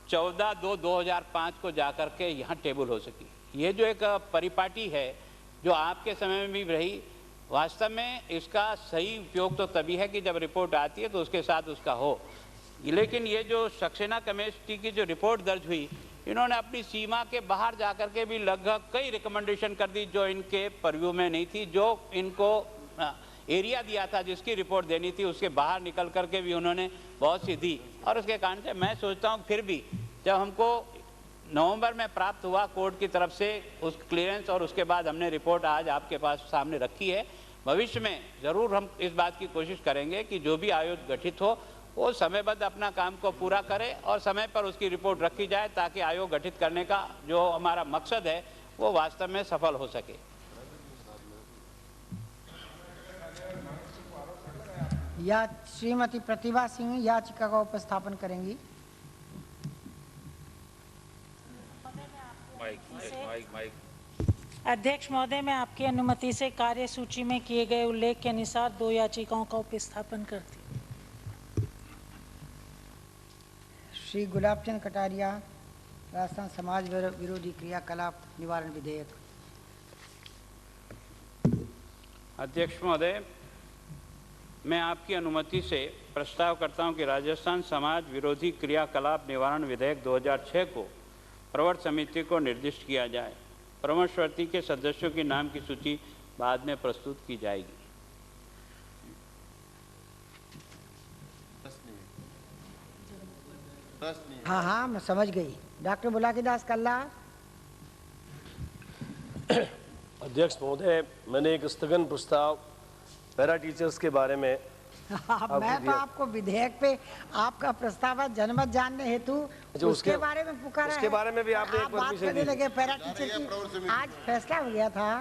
14/2/2005 को जाकर के यहाँ टेबल हो सकी। ये जो एक परिपाटी है जो आपके समय में भी रही, वास्तव में इसका सही उपयोग तो तभी है कि जब रिपोर्ट आती है तो उसके साथ उसका हो। लेकिन ये जो सक्सेना कमेटी की जो रिपोर्ट दर्ज हुई, इन्होंने अपनी सीमा के बाहर जाकर के भी लगभग कई रिकमेंडेशन कर दी जो इनके परव्यू में नहीं थी। जो इनको एरिया दिया था जिसकी रिपोर्ट देनी थी, उसके बाहर निकल करके भी उन्होंने बहुत सी दी। और उसके कारण से मैं सोचता हूँ फिर भी जब हमको नवंबर में प्राप्त हुआ कोर्ट की तरफ से उस क्लियरेंस, और उसके बाद हमने रिपोर्ट आज आपके पास सामने रखी है, भविष्य में ज़रूर हम इस बात की कोशिश करेंगे कि जो भी आयोग गठित हो वो समयबद्ध अपना काम को पूरा करे और समय पर उसकी रिपोर्ट रखी जाए, ताकि आयोग गठित करने का जो हमारा मकसद है वो वास्तव में सफल हो सके। या श्रीमती प्रतिभा सिंह याचिका का उपस्थापन करेंगी। अध्यक्ष महोदय, मैं आपकी अनुमति से कार्यसूची में किए गए उल्लेख के अनुसार 2 याचिकाओं का उपस्थापन करती हूँ। श्री गुलाबचंद कटारिया, राजस्थान समाज विरोधी क्रियाकलाप निवारण विधेयक। अध्यक्ष महोदय, मैं आपकी अनुमति से प्रस्ताव करता हूं कि राजस्थान समाज विरोधी क्रियाकलाप निवारण विधेयक 2006 को प्रवर समिति को निर्दिष्ट किया जाए। परामर्शवर्ती के सदस्यों के नाम की सूची बाद में प्रस्तुत की जाएगी। हाँ हाँ, मैं समझ गई। डॉक्टर बुलाकीदास कल्ला। अध्यक्ष महोदय, मैंने एक स्थगन प्रस्ताव पैरा टीचर्स के बारे में मैं तो आपको विधेयक पे आपका प्रस्ताव जनमत जानने हेतु उसके बारे में पुकारा। उसके बारे में भी आपने आप बात करने लगे पैरा टीचर की। आज फैसला हो गया था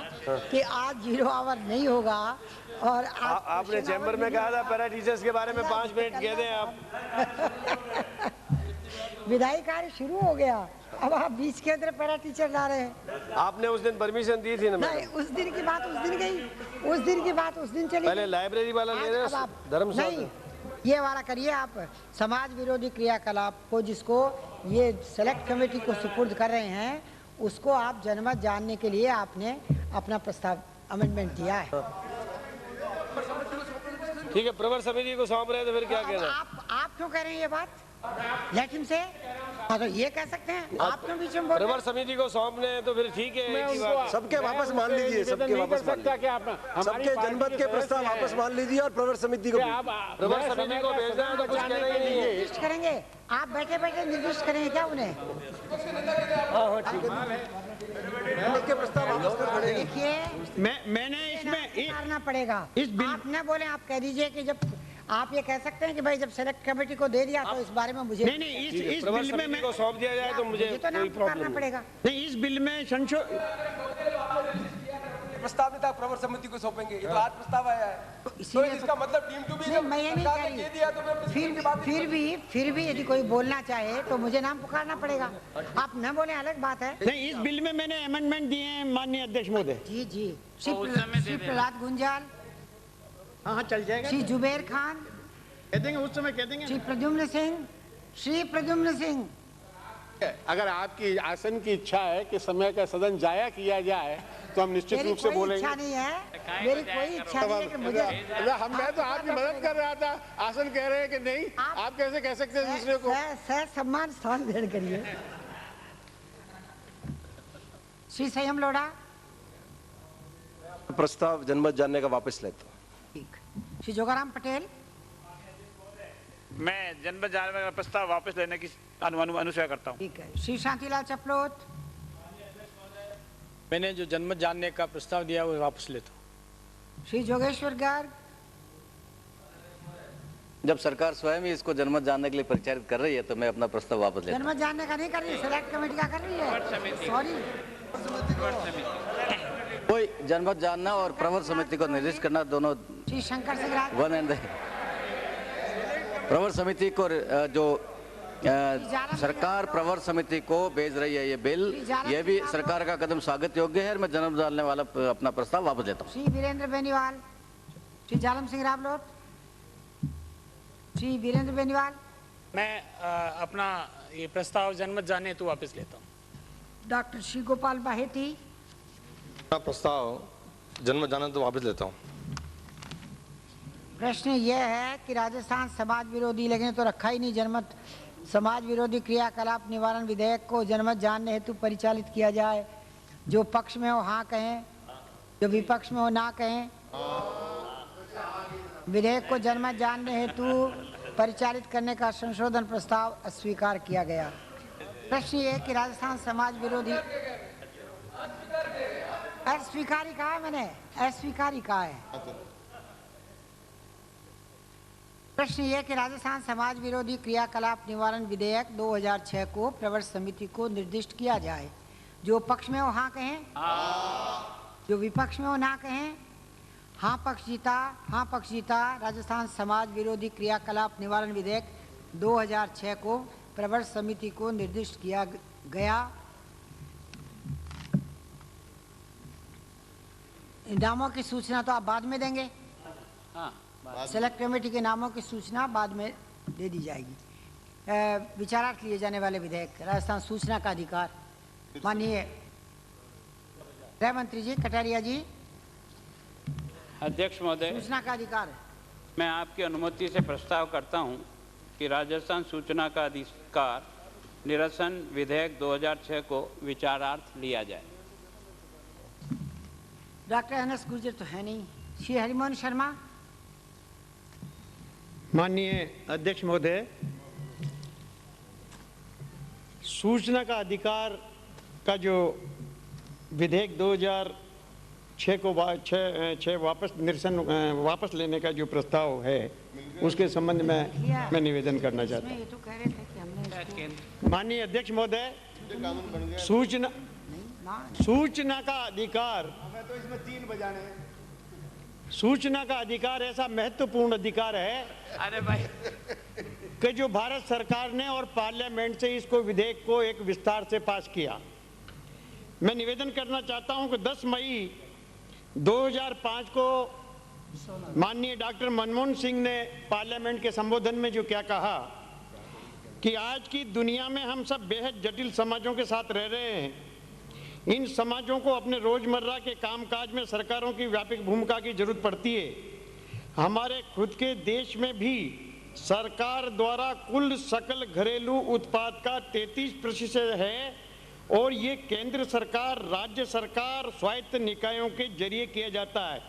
कि आज 0 आवर नहीं होगा, और आपने चैम्बर में कहा था पैरा टीचर्स के बारे में 5 मिनट कह दें आप। विधायी कार्य शुरू हो गया, अब आप बीच के अंदर पैरा टीचर ला रहे हैं। आपने उस दिन परमिशन दी थी ना? नहीं, उस दिन की बात उस दिन गई, उस दिन की बात उस दिन चली। पहले लाइब्रेरी वाला ले रहे हैं, धर्मशाला नहीं, ये वाला करिए आप। समाज विरोधी क्रियाकलाप को, जिसको ये सेलेक्ट कमेटी को सुपुर्द कर रहे हैं, उसको आप जनमत जानने के लिए आपने अपना प्रस्ताव अमेंडमेंट दिया है। ठीक है, प्रवर समिति को सौंप रहे हैं तो फिर क्या कहना? आप क्यों कह रहे हैं ये बात? लेट हिम से। हाँ, तो ये कह सकते हैं आप क्यों बीच में बोल रहे हैं? प्रवर समिति को सौंपने हैं तो फिर ठीक है, सबके वापस मान लीजिए, सबके वापस मान लीजिए, सबके जनमत के प्रस्ताव वापस मान लीजिए और प्रवर समिति को प्रवर समिति को भेजना है तो कुछ कहना ही नहीं है। निर्दिष्ट करेंगे आप, बैठे बैठे निर्दिष्ट करेंगे क्या उन्हें? हाँ ठीक है, प्रस्ताव वापस कर खड़े। मैंने इसमें करना पड़ेगा। आप न बोले, आप कह दीजिए कि जब आप ये कह सकते हैं कि भाई जब सेलेक्ट कमेटी को दे दिया तो इस बारे में मुझे नहीं, इस बिल में मैं को सौंप दिया जाए तो मुझे तो नाम पुकारना पड़ेगा। नहीं, इस बिल में प्रस्ताव था प्रवर समिति को सौंपेंगे, ये तो आज प्रस्ताव आया है, तो इसका मतलब टीम टू बी मैं ये नहीं कह रही, फिर भी यदि कोई बोलना चाहे तो मुझे नाम पुकारना पड़ेगा। आप न बोले अलग बात है। नहीं, इस बिल में मैंने अमेंडमेंट दिए हैं माननीय अध्यक्ष महोदय। जी जी, श्री प्रहलाद गुंजाल, हाँ चल जाएगा। श्री जुबेर खान कह देंगे, उस समय कह देंगे। श्री प्रद्युम्न सिंह, श्री प्रद्युम्न सिंह। अगर आपकी आसन की इच्छा है कि समय का सदन जाया किया जाए तो हम निश्चित रूप से बोलेंगे। इच्छा नहीं है, मेरी कोई इच्छा नहीं है कि मुझे। मैं तो आपकी मदद कर रहा था, आसन कह रहे हैं कि नहीं, आप कैसे कह सकते हैं दूसरे को? सह सम्मान स्थान ग्रहण करिए। श्री संयम लोढ़ा, प्रस्ताव जनमत जानने का वापस लेता हूँ। ठीक। श्री जोगाराम पटेल। मैं जनमत जानने का प्रस्ताव वापस लेने की अनुशय करता हूँ। ठीक है। श्री शांतिलाल चपलोत। मैंने जो जनमत जानने का प्रस्ताव दिया वो वापस लेता हूँ। श्री जोगेश्वर गर्ग। जब सरकार स्वयं ही इसको जनमत जानने के लिए परिचालित कर रही है तो मैं अपना प्रस्ताव वापस लेता हूं। जनमत जानने का नहीं कर रही, सिलेक्ट कमेटी का कर रही है। सॉरी, कोई जनमत जानना और प्रवर समिति को निर्दिष्ट करना दोनों श्री शंकर सिंह राज। वन एंड प्रवर समिति को जो सरकार प्रवर समिति को भेज रही है ये बिल, ये भी सरकार का कदम स्वागत योग्य है। मैं जनमत जानने वाला अपना प्रस्ताव वापस लेता हूँ। श्री वीरेंद्र बेनीवाल। श्री जालम सिंह रावलोट। श्री वीरेंद्र बेनीवाल। मैं अपना ये प्रस्ताव जनमत जानने तो वापस लेता हूँ। डॉक्टर श्री गोपाल बाहेती। प्रस्ताव जनमत जानने तो वापस लेता हूँ। प्रश्न यह है कि राजस्थान समाज विरोधी, लेकिन तो रखा ही नहीं, जनमत समाज विरोधी क्रियाकलाप निवारण विधेयक को जनमत जानने हेतु परिचालित किया जाए। जो पक्ष में हो हाँ कहें, जो विपक्ष में हो ना कहें। विधेयक को जनमत जानने हेतु परिचालित करने का संशोधन प्रस्ताव अस्वीकार किया गया। प्रश्न ये है कि राजस्थान समाज विरोधी, अस्वीकार ही कहा है मैंने, अस्वीकार ही कहा है। प्रश्न ये है कि राजस्थान समाज विरोधी क्रियाकलाप निवारण विधेयक 2006 को प्रवर समिति को निर्दिष्ट किया जाए। जो पक्ष में हो हाँ कहें, जो विपक्ष में हो ना कहें। हाँ पक्ष जीता, हाँ पक्ष जीता। राजस्थान समाज विरोधी क्रियाकलाप निवारण विधेयक 2006 को प्रवर समिति को निर्दिष्ट किया गया। नामों की सूचना तो आप बाद में देंगे। सेलेक्ट कमेटी के नामों की सूचना बाद में दे दी जाएगी। विचारार्थ लिए जाने वाले विधेयक, राजस्थान सूचना का अधिकार। माननीय गृह मंत्री जी, कटारिया जी। अध्यक्ष महोदय, सूचना का अधिकार। मैं आपकी अनुमति से प्रस्ताव करता हूं कि राजस्थान सूचना का अधिकार निरसन विधेयक 2006 को विचारार्थ लिया जाए। डॉक्टर एनएस गुर्जर तो है नहीं। श्री हरिमोहन शर्मा। माननीय अध्यक्ष महोदय, सूचना का अधिकार का जो विधेयक 2006 को वापस लेने का जो प्रस्ताव है उसके संबंध में मैं निवेदन करना चाहता हूँ। माननीय अध्यक्ष महोदय, सूचना का अधिकार, तो इसमें 3 बजाने हैं। सूचना का अधिकार ऐसा महत्वपूर्ण अधिकार है अरे भाई कि जो भारत सरकार ने और पार्लियामेंट से इसको विधेयक को एक विस्तार से पास किया। मैं निवेदन करना चाहता हूं कि 10 मई 2005 को माननीय डॉक्टर मनमोहन सिंह ने पार्लियामेंट के संबोधन में जो क्या कहा कि आज की दुनिया में हम सब बेहद जटिल समाजों के साथ रह रहे हैं। इन समाजों को अपने रोजमर्रा के कामकाज में सरकारों की व्यापक भूमिका की जरूरत पड़ती है। हमारे खुद के देश में भी सरकार द्वारा कुल सकल घरेलू उत्पाद का 33% है और ये केंद्र सरकार, राज्य सरकार, स्वायत्त निकायों के जरिए किया जाता है।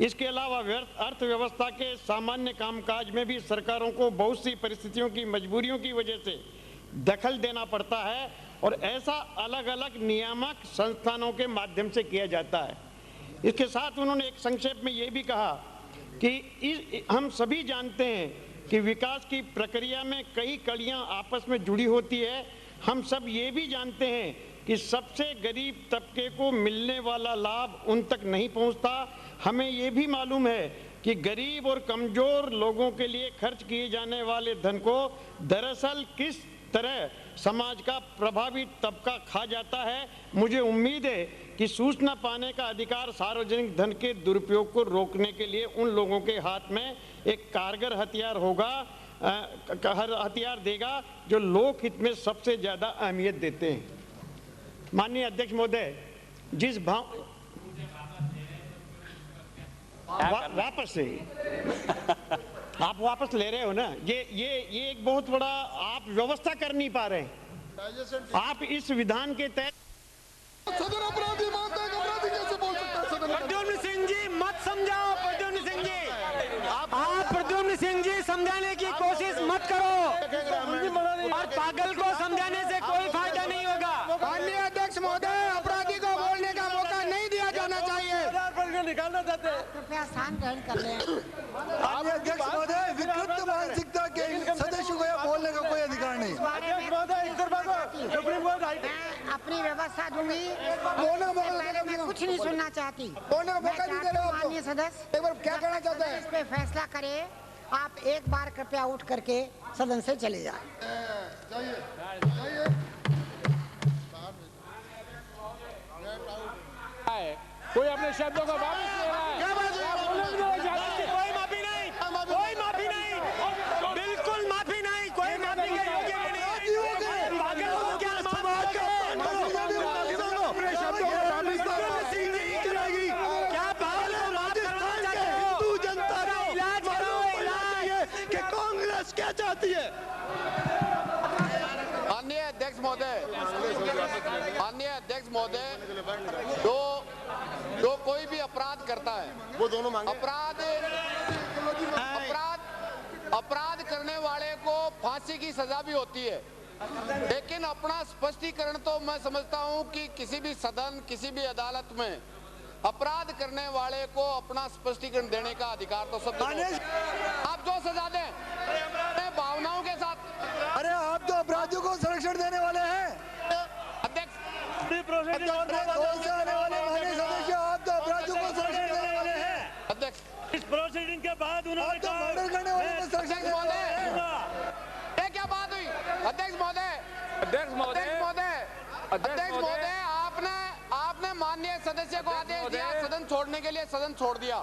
इसके अलावा अर्थव्यवस्था के सामान्य कामकाज में भी सरकारों को बहुत सी परिस्थितियों की मजबूरियों की वजह से दखल देना पड़ता है और ऐसा अलग अलग नियामक संस्थानों के माध्यम से किया जाता है। इसके साथ उन्होंने एक संक्षेप में ये भी कहा कि हम सभी जानते हैं कि विकास की प्रक्रिया में कई कड़ियां आपस में जुड़ी होती है। हम सब ये भी जानते हैं कि सबसे गरीब तबके को मिलने वाला लाभ उन तक नहीं पहुंचता। हमें ये भी मालूम है कि गरीब और कमजोर लोगों के लिए खर्च किए जाने वाले धन को दरअसल किस तरह समाज का प्रभावित तबका खा जाता है। मुझे उम्मीद है कि सूचना पाने का अधिकार सार्वजनिक धन के दुरुपयोग को रोकने के लिए उन लोगों के हाथ में एक कारगर हथियार होगा, हथियार देगा जो लोकहित में सबसे ज्यादा अहमियत देते हैं। माननीय अध्यक्ष महोदय, जिस भाव वापस से आप वापस ले रहे हो ना, ये एक बहुत बड़ा आप व्यवस्था कर नहीं पा रहे हैं। आप इस विधान के तहत सदन अपराधी मानता है, अपराधी कैसे बोल सकता है सदन? प्रद्युम्न सिंह जी मत समझाओ। प्रद्युम्न सिंह जी मत करो और पागल को समझाने से कोई फायदा नहीं होगा। माननीय अध्यक्ष महोदय, अपराधी को बोलने का मौका नहीं दिया जाना चाहिए। निकालना चाहते हैं। कृपया स्थान ग्रहण कर लें। माननीय अध्यक्ष महोदय, विकृत मानसिकता के सदस्यों को यहाँ बोलने का कोई अधिकार नहीं। मैं अपनी व्यवस्था दूंगी। पहले मैं कुछ नहीं सुनना चाहती। माननीय सदस्य, एक बार क्या कहना चाहते हैं? इस पे फैसला करे। आप एक बार कृपया उठ करके सदन से चले जाएं। कोई अपने शब्दों को वापस ले रहा है। कोई माफी नहीं, कोई माफी नहीं, बिल्कुल माफी नहीं, कोई माफी के योग्य नहीं। क्या पागल हो? हिंदू जनता का इलाज करो, इलाज कि कांग्रेस क्या चाहती है। माननीय अध्यक्ष महोदय, माननीय अध्यक्ष महोदय, जो कोई भी अपराध करता है, वो दोनों मांगे। अपराध करने वाले को फांसी की सजा भी होती है, लेकिन अपना स्पष्टीकरण तो मैं समझता हूं कि किसी भी सदन, किसी भी अदालत में अपराध करने वाले को अपना स्पष्टीकरण देने का अधिकार तो सब आप जो सजा दें अपने भावनाओं के साथ। अरे आप तो अपराधियों को संरक्षण देने वाले हैं। अध्यक्ष आने वाले माननीय सदस्य, आप तो अपराधियों को संरक्षण देने वाले हैं। अध्यक्ष, इस प्रोसीडिंग के बाद उन्होंने तो मर्डर करने वाले को संरक्षण देने वाले हैं। ये क्या बात हुई? अध्यक्ष महोदय, आपने माननीय सदस्य को आदेश दिया सदन छोड़ने के लिए, सदन छोड़ दिया।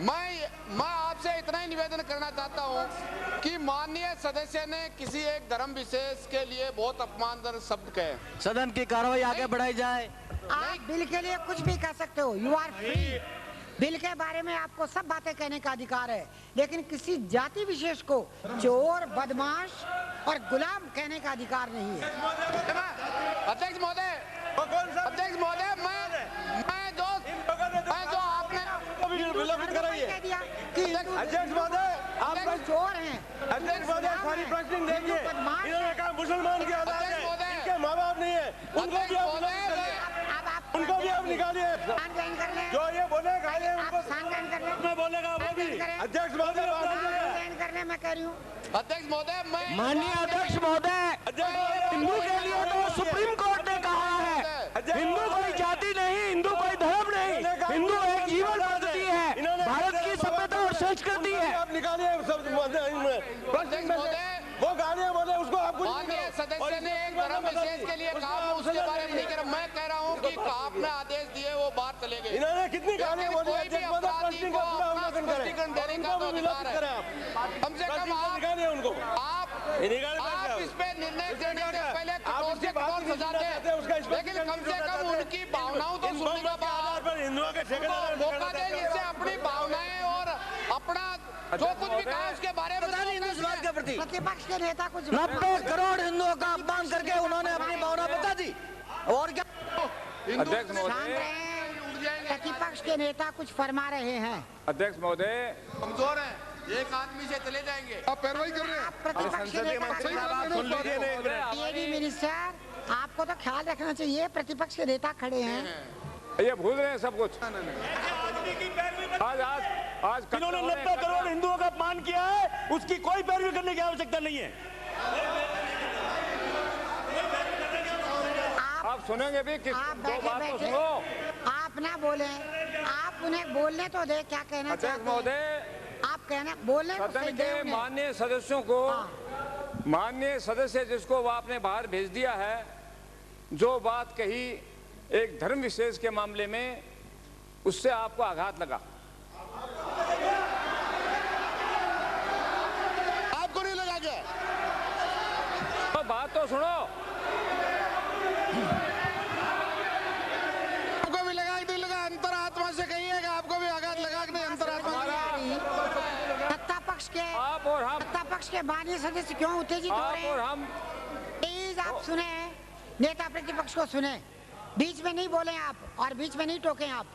मैं आपसे इतना ही निवेदन करना चाहता हूं कि माननीय सदस्य ने किसी एक धर्म विशेष के लिए बहुत अपमानजनक शब्द कहे। सदन की कार्रवाई आगे बढ़ाई जाए। आप बिल के लिए कुछ भी कर सकते हो, यू आर फ्री। बिल के बारे में आपको सब बातें कहने का अधिकार है, लेकिन किसी जाति विशेष को चोर, बदमाश और गुलाम कहने का अधिकार नहीं है। अध्यक्ष महोदय, मैं जो आपने अध्यक्ष महोदय, आप चोर हैं। अध्यक्ष महोदय, सारी प्रश्न देखिए, इन्होंने कहा मुसलमान की औलाद है, इनके माँ बाप नहीं है, उनको भी आप निकालिए। जो ये बोलेगा मैं बोलेगा वो भी। अध्यक्ष महोदय, करने मैं कह रही हूँ। अध्यक्ष महोदय, मैं माननीय अध्यक्ष महोदय, हिंदू के लिए तो सुप्रीम कोर्ट ने कहा है हिंदू कोई जाति नहीं, हिंदू कोई धर्म नहीं, हिंदू एक जीवन पद्धति है, भारत की सभ्यता और संस्कृति है। आप निकालिए वो गालियाँ बोले उसको आप माननीय सदस्य ने एक धर्म विशेष के लिए कहा, मैं उसके बारे में नहीं कह रहा। मैं कह रहा हूँ कि आपने आदेश दिए वो बाहर चले गए। इन्होंने कितनी गालियाँ बोली? कोई भी अपराधी को अपना स्पष्टीकरण देने का तो अधिकार है। कम से कम आप इस पे निर्णय देने से पहले कठोर से कठोर सजा दें, लेकिन कम से कम उनकी भावनाओं तो सुनने का मौका दें, जिससे अपनी भावनाएं और अपना जो कुछ भी कहा उसके बारे में प्रतिपक्ष के नेता कुछ 90 करोड़ हिंदुओं का अपमान करके उन्होंने अपनी भावना बता दी। और क्या? अध्यक्ष महोदय, प्रतिपक्ष के नेता कुछ फरमा रहे हैं। अध्यक्ष महोदय, कमजोर है, एक आदमी से चले जाएंगे। आप पैरवाई कर रहे हैं। प्रतिपक्ष के नेता मिनिस्टर, आपको तो ख्याल रखना चाहिए, प्रतिपक्ष के नेता खड़े हैं। ये भूल रहे हैं सब कुछ। आज इन्होंने 90 करोड़ हिंदुओं का अपमान किया है, उसकी कोई पैरवी करने की आवश्यकता नहीं है। आप सुनेंगे भी किस दो बात तो सुनो। आप ना बोले, आप उन्हें बोलने तो दे, क्या कहना चाहते हैं? महोदय, आप कहना बोलने सदन के माननीय सदस्यों को, माननीय सदस्य जिसको वो आपने बाहर भेज दिया है, जो बात कही एक धर्म विशेष के मामले में, उससे आपको आघात लगा। आपको नहीं लगा क्या? तो बात तो सुनो। आपको भी लगा कि नहीं लगा? अंतरात्मा से कहिएगा, आपको भी आघात लगा कि नहीं? अंतरात्मा सत्ता पक्ष के, आप और हम, सत्ता पक्ष के माननीय सदस्य क्यों उत्तेजित हो रहे हैं? और हम प्लीज आप सुने, नेता प्रतिपक्ष को सुने, बीच में नहीं बोले आप, और बीच में नहीं टोके आप।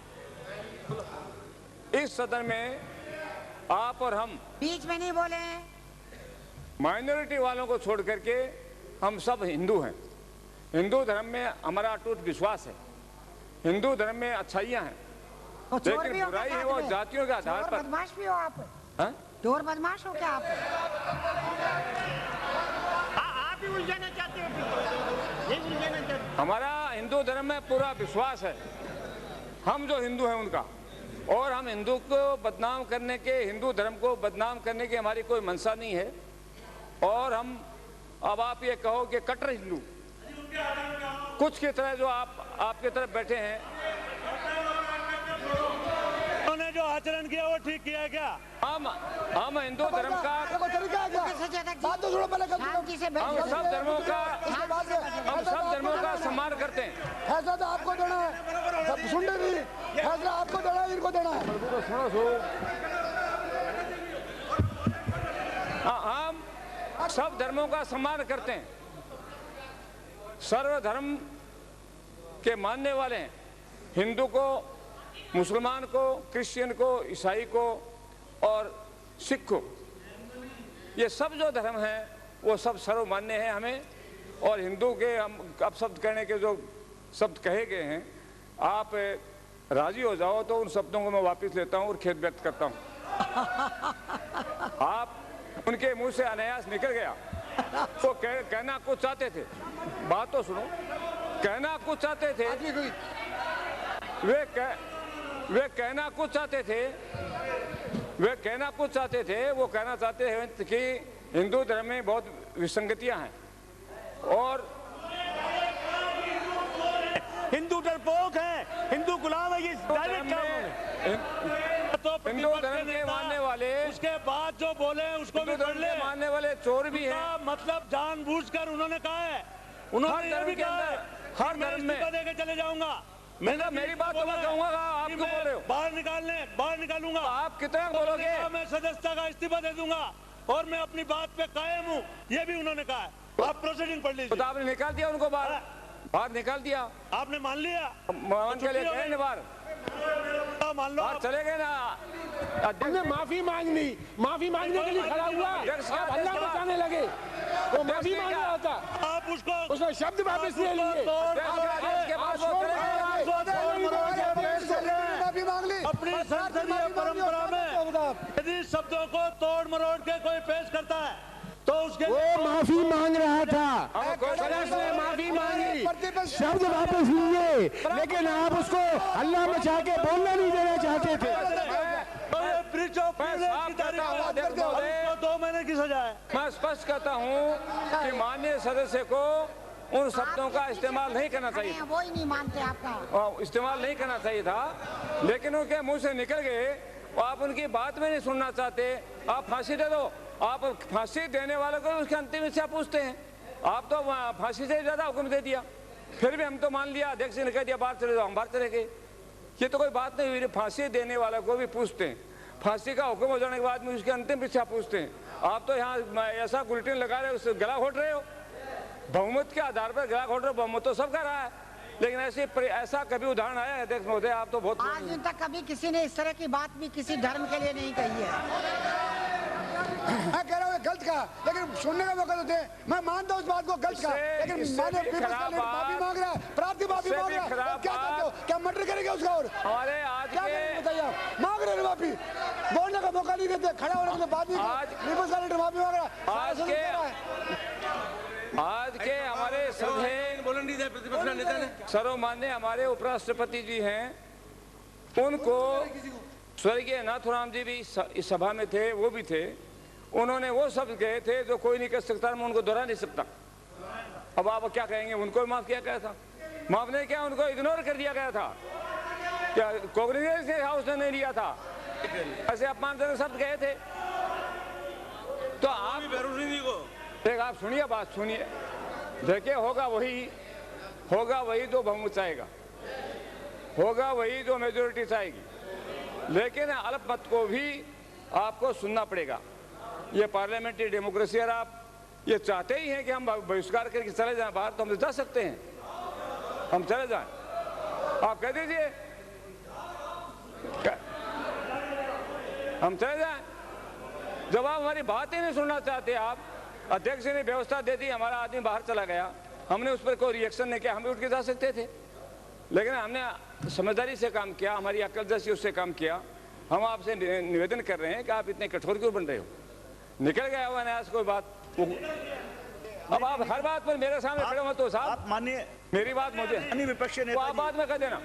इस सदन में आप और हम बीच में नहीं बोले, माइनॉरिटी वालों को छोड़ करके हम सब हिंदू हैं। हिंदू धर्म में हमारा अटूट विश्वास है, हिंदू धर्म में अच्छाइयाँ हैं, लेकिन बुराई है वो जातियों के आधार पर। बदमाश भी हो आप? चोर बदमाश हो क्या आप? आप ही उलझाना चाहते हो, ये उलझाना चाहते हो। हमारा हिंदू धर्म में पूरा विश्वास है, हम जो हिंदू हैं उनका, और हम हिंदू को बदनाम करने के, हिंदू धर्म को बदनाम करने की हमारी कोई मंशा नहीं है। और हम, अब आप ये कहो कि कट्टर हिंदू कुछ की तरह जो आपके तरफ बैठे हैं, उन्होंने जो आचरण किया वो ठीक किया क्या? हम हिंदू धर्म का, हम सब धर्मों का सम्मान करते हैं। फैसला तो आपको देना है, सुन रहे नहीं, फैसला आपको देना है, इनको देना है। हम सब धर्मों का सम्मान करते हैं, सर्वधर्म के मानने वाले हैं, हिंदू को, मुसलमान को, क्रिश्चियन को, ईसाई को और सिख को, ये सब जो धर्म हैं वो सब सर्वमान्य हैं हमें। और हिंदू के हम अब शब्द कहने के जो शब्द कहे गए हैं, आप राजी हो जाओ तो उन शब्दों को मैं वापस लेता हूं और खेद व्यक्त करता हूं। आप उनके मुंह से अनायास निकल गया, वो कहना कुछ चाहते थे, बात तो सुनो, कहना कुछ चाहते थे, वे कहना कुछ चाहते थे, वो कहना चाहते हैं कि हिंदू धर्म में बहुत विसंगतियां हैं और हिंदू डरपोक है, हिंदू गुलाम है, ये डायरेक्ट क्या उन्होंने? हिंदू धर्म के मानने वाले, उसके बाद जो बोले उसको भी कर ले, मानने वाले चोर भी हैं। मतलब जानबूझकर उन्होंने कहा है, उन्होंने ये भी कहा है हर धर्म में देकर चले जाऊंगा। मेरी बात तो मैं कहूंगा, आप क्यों बोल रहे हो? बाहर निकालूंगा। आप कितना बोलोगे? मैं सदस्यता का इस्तीफा दे दूंगा और मैं अपनी बात पे कायम हूँ, ये भी उन्होंने कहा है। आप प्रोसीडिंग पढ़ लीजिए। तो आपने निकाल दिया उनको बाहर निकाल दिया, आपने मान लिया, मान के लिए गए ना बाहर, मान लो, चले गए ना। हमने माफी मांगने के लिए खड़ा हुआ, आप हल्ला मचाने लगे, वो माफी मांग रहा था, आप उसको शब्द वापस ले लिए, अपनी संसदीय परंपरा में यदि शब्दों को तोड़ मरोड़ के कोई पेश करता है तो उसके वो माफी मांग रहा था, माफी मांगी, शब्द वापस लिए, लेकिन आप उसको हल्ला मचा के बोलना नहीं देना चाहते थे। दो महीने की सजा है। मैं स्पष्ट कहता हूँ कि माननीय सदस्य को उन शब्दों का इस्तेमाल नहीं करना चाहिए, वो ही नहीं मानते आपका इस्तेमाल नहीं करना चाहिए था, लेकिन उनके मुंह से निकल गए। आप उनकी बात में नहीं सुनना चाहते, आप फांसी दे दो। आप फांसी देने वालों को उसके अंतिम इच्छा पूछते हैं, आप तो फांसी से ज्यादा हुक्म दे दिया, फिर भी हम तो मान लिया, अध्यक्ष ने कह दिया बाहर चले जाओ, हम बाहर चले गए। ये तो कोई बात नहीं हुई। फांसी देने वालों को भी पूछते हैं, फांसी का हुक्म हो जाने के बाद में उसकी अंतिम इच्छा पूछते हैं। आप तो यहाँ ऐसा गुलटिन लगा रहे हो, उससे गला घोट रहे हो, बहुमत के आधार पर गला घोट रहे हो। बहुमत तो सबका रहा है, लेकिन ऐसा कभी उदाहरण आया अध्यक्ष महोदय? आप तो बहुत आज दिन तक कभी किसी ने इस तरह की बात भी किसी धर्म के लिए नहीं कही है। मैं कह रहा हूँ गलत कहा, लेकिन सुनने का मौका तो दे। मैं मानता हूँ उस बात को गलत कहा, लेकिन मैंने माफी मांग रहा है, प्रार्थी माफी मांग रहा है। क्या करते हो? क्या मर्डर करेंगे उसका? और हमारे आज क्या बताइए आप? मांग रहे हैं माफी, बोलने का मौका नहीं देते, खड़ा होने के बाद नहीं। पीपल्स का लीडर माफी मांग रहा है। आज के हमारे सर्वमान्य हमारे उपराष्ट्रपति जी हैं, उनको स्वर्गीय नाथुराम जी भी इस सभा में थे, वो भी थे। उन्होंने वो शब्द कहे थे जो कोई नहीं कह सकता, मैं उनको दोहरा नहीं सकता। अब आप क्या कहेंगे? उनको भी माफ किया गया था, माफ नहीं किया, उनको इग्नोर कर दिया गया था। क्या कांग्रेस के हाउस ने नहीं लिया था? ऐसे अपमानजनक शब्द कहे थे। तो आप आप सुनिए, बात सुनिए, देखिए होगा वही जो बहुमत चाहेगा, होगा वही जो मेजोरिटी चाहेगी, लेकिन अल्पमत को भी आपको सुनना पड़ेगा। ये पार्लियामेंट्री डेमोक्रेसी, और आप ये चाहते ही हैं कि हम बहिष्कार करके चले जाएं बाहर, तो हम जा सकते हैं, हम चले जाएं। आप कह दीजिए हम चले जाएं। जब आप हमारी बात ही नहीं सुनना चाहते, आप अध्यक्ष ने व्यवस्था दे दी, हमारा आदमी बाहर चला गया, हमने उस पर कोई रिएक्शन नहीं किया, हम भी उठ के जा सकते थे, लेकिन हमने समझदारी से काम किया, हमारी अक्ल जैसी उससे काम किया। हम आपसे निवेदन कर रहे हैं कि आप इतने कठोर क्यों बन रहे हो? निकल गया हुआ न्यास कोई बात। अब आप हर बात पर मेरे सामने खड़े हो तो साहब मानिए मेरी बात मुझे विपक्षी नेता आप बाद में कह देना,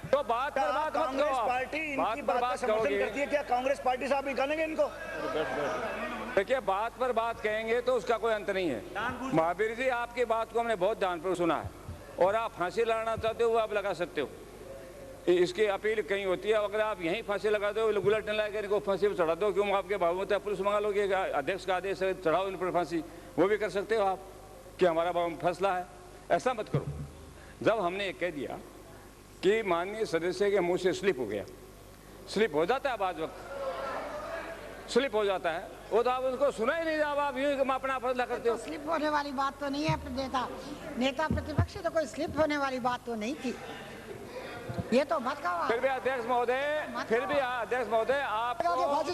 तो बात पर बात मत करो। पार्टी बात पर बात करोगे, करती है क्या कांग्रेस पार्टी से आप निकालेंगे इनको? देखिए बात पर बात कहेंगे तो उसका कोई अंत नहीं है। महावीर जी आपकी बात को हमने बहुत ध्यान पर सुना है, और आप फांसी लगाना चाहते हो वो आप लगा सकते हो, इसकी अपील कहीं होती है। अगर आप यहीं फांसी लगा दो, बुलेटिन लाकर इनको फांसी पर चढ़ा दो, क्यों आपके बाबू में पुलिस मंगा लोगे, अध्यक्ष का आदेश है चढ़ाओ इन पर फांसी, वो भी कर सकते हो आप कि हमारा फैसला है। ऐसा मत करो। जब हमने ये कह दिया कि माननीय सदस्य के मुंह से स्लिप हो गया, स्लिप हो जाता है, बाद वक्त स्लिप हो जाता है, वो तो आप उनको सुना ही नहीं, अब आप यूं अपना फैसला करते हो। तो स्लिप होने वाली बात तो नहीं है नेता प्रतिपक्ष, तो कोई स्लिप होने वाली बात तो नहीं थी, ये तो मत कहो। फिर भी अध्यक्ष महोदय, फांसी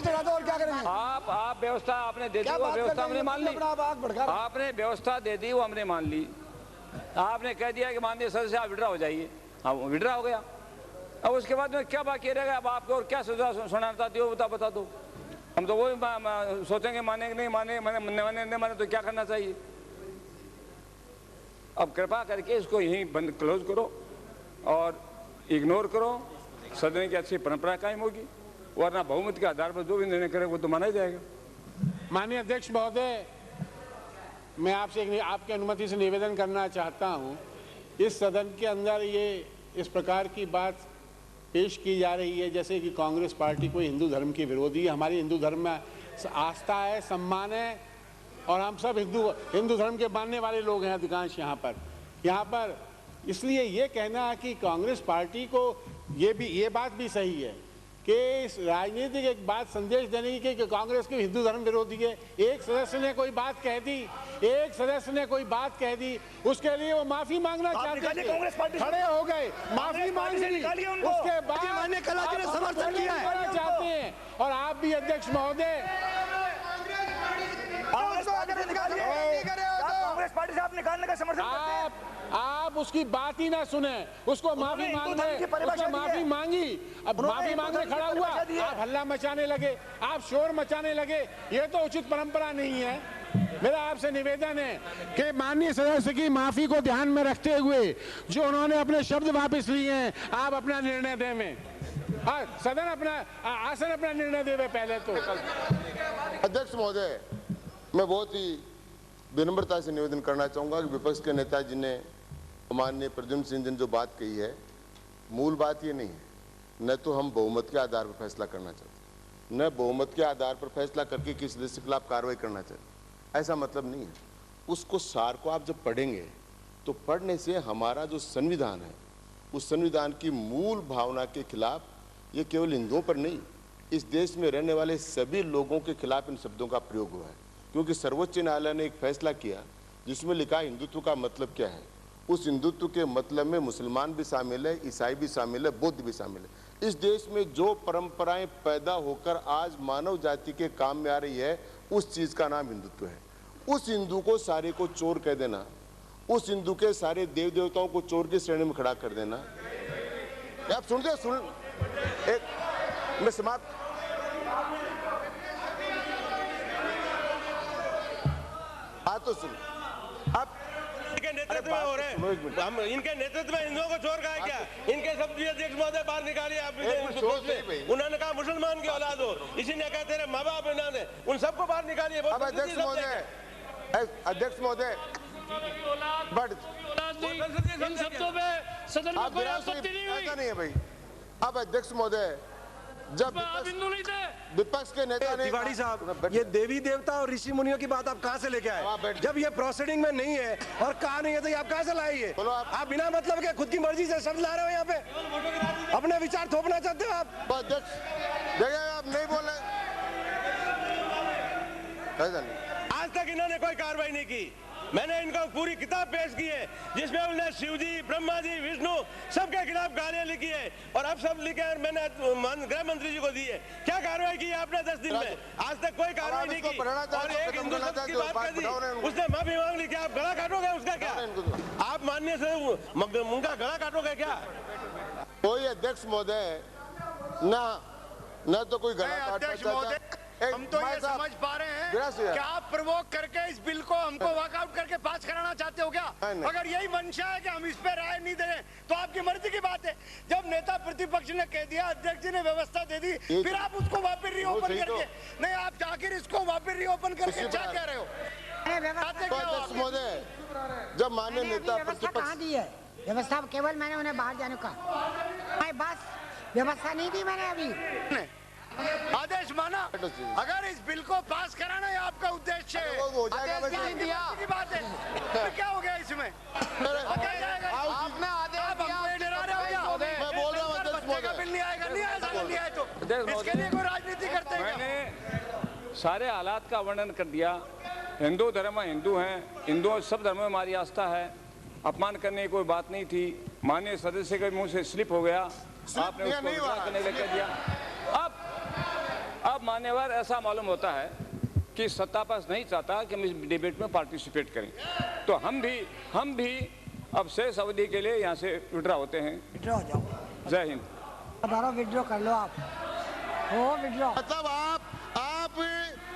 चढ़ा दो और क्या करेंगे? आप व्यवस्था आपने दे दी, वो व्यवस्था हमने मान ली। आपने व्यवस्था दे दी, वो हमने मान ली। आपने कह दिया कि माननीय सदस्य आप विड्रा हो जाइए, अब विड्रा हो गया। अब उसके बाद में क्या बाकी रहेगा? अब आपको और क्या सजा सुनाना चाहती हो बता दो। हम तो वही सोचेंगे मानेंगे नहीं माने तो क्या करना चाहिए। अब कृपा करके इसको यहीं बंद क्लोज करो और इग्नोर करो, सदन की अच्छी परंपरा कायम होगी, वरना बहुमत के आधार पर जो भी निर्णय करे वो तो माना ही जाएगा। माननीय अध्यक्ष महोदय, मैं आपसे आपकी अनुमति से निवेदन करना चाहता हूं, इस सदन के अंदर ये इस प्रकार की बात पेश की जा रही है जैसे कि कांग्रेस पार्टी कोई हिंदू धर्म की विरोधी है। हमारी हिंदू धर्म में आस्था है, सम्मान है, और हम सब हिंदू धर्म के मानने वाले लोग हैं अधिकांश यहाँ पर। इसलिए ये कहना है कि कांग्रेस पार्टी को ये बात भी सही है कि इस राजनीतिक एक बात संदेश देने की कि कांग्रेस की हिंदू धर्म विरोधी है। एक सदस्य ने कोई बात कह दी, उसके लिए वो माफी मांगना चाहते थे, खड़े हो गए, माफी मांग ली, उसके बाद समर्थन किया चाहते हैं। और आप भी अध्यक्ष महोदय, कांग्रेस पार्टी से आप निकालने का समर्थन करते हैं? आप उसकी बात ही ना सुने, उसको माफी मांगी, अब माफी मांगने खड़ा हुआ, आप हल्ला मचाने लगे, आप शोर मचाने लगे, ये तो उचित परंपरा नहीं है। मेरा आपसे निवेदन है कि माननीय सदस्य की माफी को ध्यान में रखते हुए जो उन्होंने अपने शब्द वापस लिए हैं, आप अपना निर्णय दें, सदन अपना निर्णय देवे। पहले तो अध्यक्ष महोदय, मैं बहुत ही विनम्रता से निवेदन करना चाहूँगा कि विपक्ष के नेता जी ने माननीय प्रद्युम्न सिंह जी ने जो बात कही है, मूल बात ये नहीं है, न तो हम बहुमत के आधार पर फैसला करना चाहते, न बहुमत के आधार पर फैसला करके किसी सदस्य के खिलाफ कार्रवाई करना चाहते, ऐसा मतलब नहीं है। उसको सार को आप जब पढ़ेंगे तो पढ़ने से हमारा जो संविधान है, उस संविधान की मूल भावना के खिलाफ, ये केवल हिंदुओं पर नहीं, इस देश में रहने वाले सभी लोगों के खिलाफ इन शब्दों का प्रयोग हुआ है। क्योंकि सर्वोच्च न्यायालय ने एक फैसला किया जिसमें लिखा हिंदुत्व का मतलब क्या है। उस हिंदुत्व के मतलब में मुसलमान भी शामिल है, ईसाई भी शामिल है, बौद्ध भी शामिल है। इस देश में जो परंपराएं पैदा होकर आज मानव जाति के काम में आ रही है, उस चीज का नाम हिंदुत्व है। उस हिंदू को सारे को चोर कह देना, उस हिंदू के सारे देव देवताओं को चोर की श्रेणी में खड़ा कर देना। आप सुन एक मैं समाप्त, तो सुन, आप इनके नेतृत्व में हो रहे हैं, हम इनके नेतृत्व में हिंदुओं को चोर कहा क्या? इनके सब अध्यक्ष महोदय बाहर निकालिए आप, उन्होंने कहा मुसलमान की औलाद हो, इसी ने कहा तेरे माँ बाप इन्होंने, उन सबको बाहर निकालिए। अध्यक्ष महोदय, इन शब्दों में सदन में कोई आपत्ति नहीं हुई। ऐसा नहीं है भाई। अब अध्यक्ष महोदय, जब विपक्ष के नेता ने, तिवारी साहब, ये देवी देवता और ऋषि मुनियों की बात आप कहां से लेके आए? जब ये प्रोसीडिंग में नहीं है और कहा नहीं है तो ये आप कहां से लाएंगे? आप बिना मतलब के खुद की मर्जी से शब्द ला रहे हो, यहाँ पे अपने विचार थोपना चाहते हो आप। अध्यक्ष देखिए, आप नहीं बोल रहे, आज तक इन्होंने कोई कार्रवाई नहीं की, मैंने इनको पूरी किताब पेश की है जिसमें उन्होंने शिव जी, ब्रह्मा जी, विष्णु सबके खिलाफ गालियां लिखी है और अब सब लिखे और मैंने गृह मंत्री जी को दी है। क्या कार्रवाई की आपने 10 दिन में? आज तक कोई कार्रवाई नहीं की और एक हिंदू शब्द की बात कर दी, उसने माफी मांग ली। क्या आप गला काटोगे उसका? क्या आप माननीय से उनका गला काटोगे क्या? कोई अध्यक्ष महोदय न तो कोई गला काटना। हम तो ये समझ पा रहे हैं कि आप प्रवोक करके इस बिल को हमको वॉकआउट करके पास कराना चाहते हो क्या? अगर यही मंशा है कि हम इस पे राय नहीं दे तो आपकी मर्जी की बात है। जब नेता प्रतिपक्ष ने कह दिया, अध्यक्ष जी ने व्यवस्था दे दी, फिर आप उसको वापस रीओपन करके नहीं, आप आखिर इसको वापस रीओपन करके क्या कह रहे हो? अध्यक्ष महोदय, जब माननीय नेता प्रतिपक्ष दी है व्यवस्था, केवल मैंने उन्हें बाहर जाने का बस व्यवस्था नहीं दी मैंने अभी आदेश माना। अगर इस बिल को पास कराना है आपका उद्देश्य है, आदेश नहीं दिया की बात है, तो क्या हो गया इसमें? आपने आदेश डरा रहे हो क्या? मैं बोल रहा हूँ बिल नहीं आएगा, नहीं आएगा, नहीं आए तो इसके लिए कोई राजनीति करते हैं? मैंने सारे हालात का वर्णन कर दिया। हिंदू धर्म हिंदू हैं, हिंदुओं सब धर्म में हमारी आस्था है। अपमान करने की कोई बात नहीं थी। माननीय सदस्य के मुंह से स्लिप हो गया, आपने उसको विड्रॉ करने लेकर दिया। अब मान्यवर ऐसा मालूम होता है कि सत्तापक्ष नहीं चाहता कि हम इस डिबेट में पार्टिसिपेट करें, तो हम भी अब शेष अवधि के लिए यहाँ से विड्रॉ होते हैं। विड्रॉ हो जाओ। जय हिंद। दोबारा विड्रॉ कर लो आप। हो विड्रॉ मतलब आप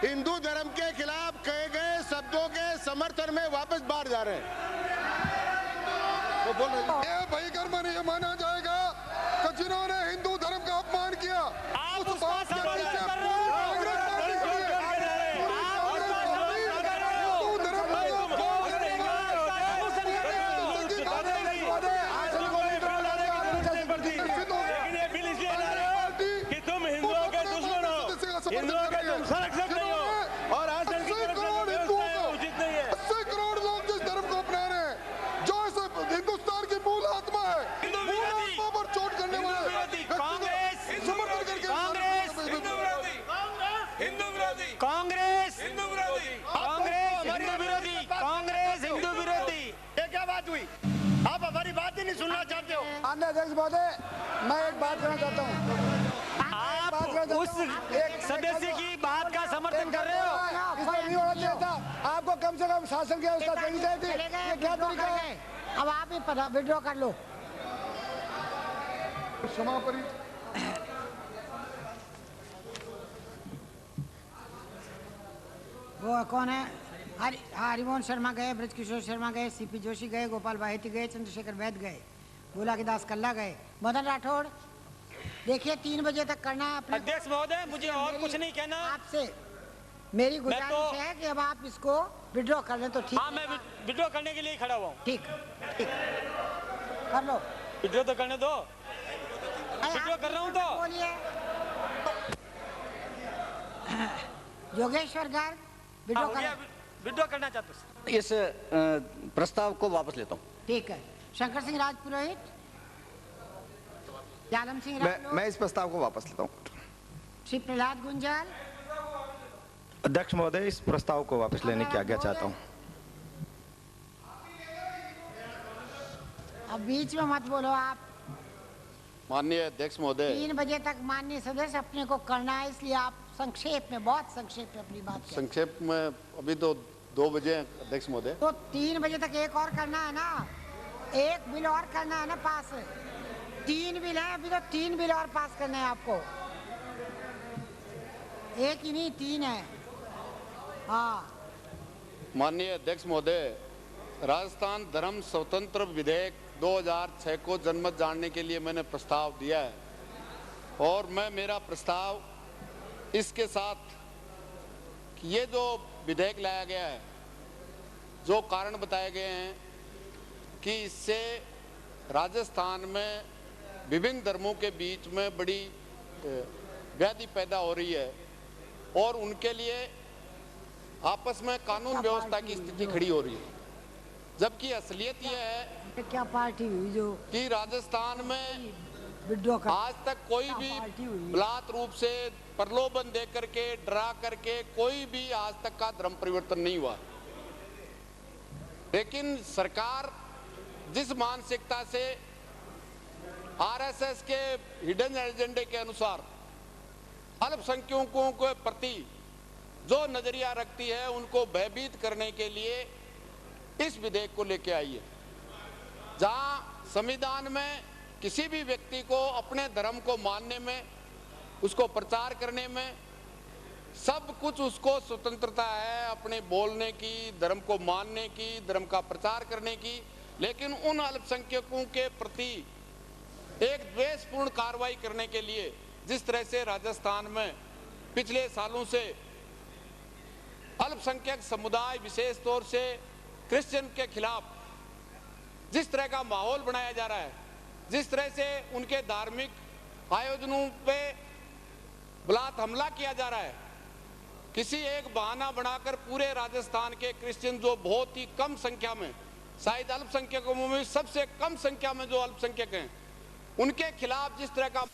हिंदू धर्म के खिलाफ कहे गए शब्दों के समर्थन में वापस बाहर जा रहे हैं। वो बोल रहे हैं भाई कर्म नहीं माना जाएगा कि जिन्होंने हिंदू धर्म का अपमान किया उस बात के पीछे कांग्रेस पार्टी खड़ी है। कि तुम हिंदुओं के दुश्मन हो, हिंदुओं के तुम संरक्षक नहीं हो और आज उचित नहीं है। 80 करोड़ लोग जिस धर्म को अपना रहे हैं, जो इस हिंदुस्तान की मूल आत्मा है, मूल आत्मा पर चोट करने वाले कांग्रेस हिंदू विरोधी ये क्या बात हुई? आप हमारी बात ही नहीं सुनना चाहते हो? माननीय अध्यक्ष महोदय, मैं एक बात करना चाहता हूँ। आप उस सदस्य की बात का समर्थन कर रहे हो? इसमें नहीं होना चाहिए था। आपको कम से कम शासन की व्यवस्था देनी चाहिए थी। ये क्या तरीका है? अब आप ही विड्रॉ कर लो। समापरी वो कौन है? हरिमोहन शर्मा गए, ब्रजकिशोर शर्मा गए, सीपी जोशी गए, गोपाल बाहेती गए, चंद्रशेखर वैद गए, भोला के दास कल्ला गए, मदन राठौड़। देखिए 3 बजे तक करना है। अध्यक्ष महोदय, मुझे और कुछ नहीं कहना आपसे। मेरी गुजारिश है कि अब आप इसको विड्रॉ कर लें तो ठीक। हाँ, मैं विड्रॉ करने के लिए खड़ा हुआ हूँ। ठीक कर लो। विड्रॉ तो करने दो। विड्रॉ कर रहा हूँ तो बोलिए। योगेश्वर गर्ग विड्रॉ करना चाहते हो? इस प्रस्ताव को वापस लेता हूँ। ठीक है। शंकर सिंह राजपुरोहित, जालम सिंह मैं इस प्रस्ताव को वापस लेता हूँ। श्री प्रहलाद गुंजाल। अध्यक्ष महोदय, इस प्रस्ताव को वापस लेने की आज्ञा चाहता हूँ। अब बीच में मत बोलो आप। माननीय अध्यक्ष महोदय, 3 बजे तक माननीय सदस्य अपने को करना है, इसलिए आप संक्षेप में, बहुत संक्षेप में अपनी बात करें। संक्षेप में अभी तो 2 बजे अध्यक्ष महोदय। तो 3 बजे तक एक और करना है ना, एक बिल और करना है ना पास। 3 बिल है अभी, तो 3 बिल और पास करने हैं आपको। एक ही नहीं, 3 है। हाँ माननीय अध्यक्ष महोदय, राजस्थान धर्म स्वतंत्र विधेयक 2006 को जनमत जानने के लिए मैंने प्रस्ताव दिया है और मेरा प्रस्ताव इसके साथ कि ये जो विधेयक लाया गया है, जो कारण बताए गए हैं कि इससे राजस्थान में विभिन्न धर्मों के बीच में बड़ी व्याधि पैदा हो रही है और उनके लिए आपस में कानून व्यवस्था की स्थिति खड़ी हो रही है, जबकि असलियत यह है क्या पार्टी हुई जो कि राजस्थान में विड्रॉ आज तक कोई भी बलात् रूप से प्रलोभन दे करके, डरा करके कोई भी आज तक का धर्म परिवर्तन नहीं हुआ। लेकिन सरकार जिस मानसिकता से आरएसएस के हिडन एजेंडे के अनुसार अल्पसंख्यकों के प्रति जो नजरिया रखती है, उनको भयभीत करने के लिए इस विधेयक को लेके आई है। जहां संविधान में किसी भी व्यक्ति को अपने धर्म को मानने में, उसको प्रचार करने में सब कुछ उसको स्वतंत्रता है, अपने बोलने की, धर्म को मानने की, धर्म का प्रचार करने की, लेकिन उन अल्पसंख्यकों के प्रति एक द्वेषपूर्ण कार्रवाई करने के लिए जिस तरह से राजस्थान में पिछले सालों से अल्पसंख्यक समुदाय विशेष तौर से क्रिश्चियन के खिलाफ जिस तरह का माहौल बनाया जा रहा है, जिस तरह से उनके धार्मिक आयोजनों पे बलात् हमला किया जा रहा है, किसी एक बहाना बनाकर पूरे राजस्थान के क्रिश्चियन जो बहुत ही कम संख्या में, शायद अल्पसंख्यकों में सबसे कम संख्या में जो अल्पसंख्यक हैं, उनके खिलाफ जिस तरह का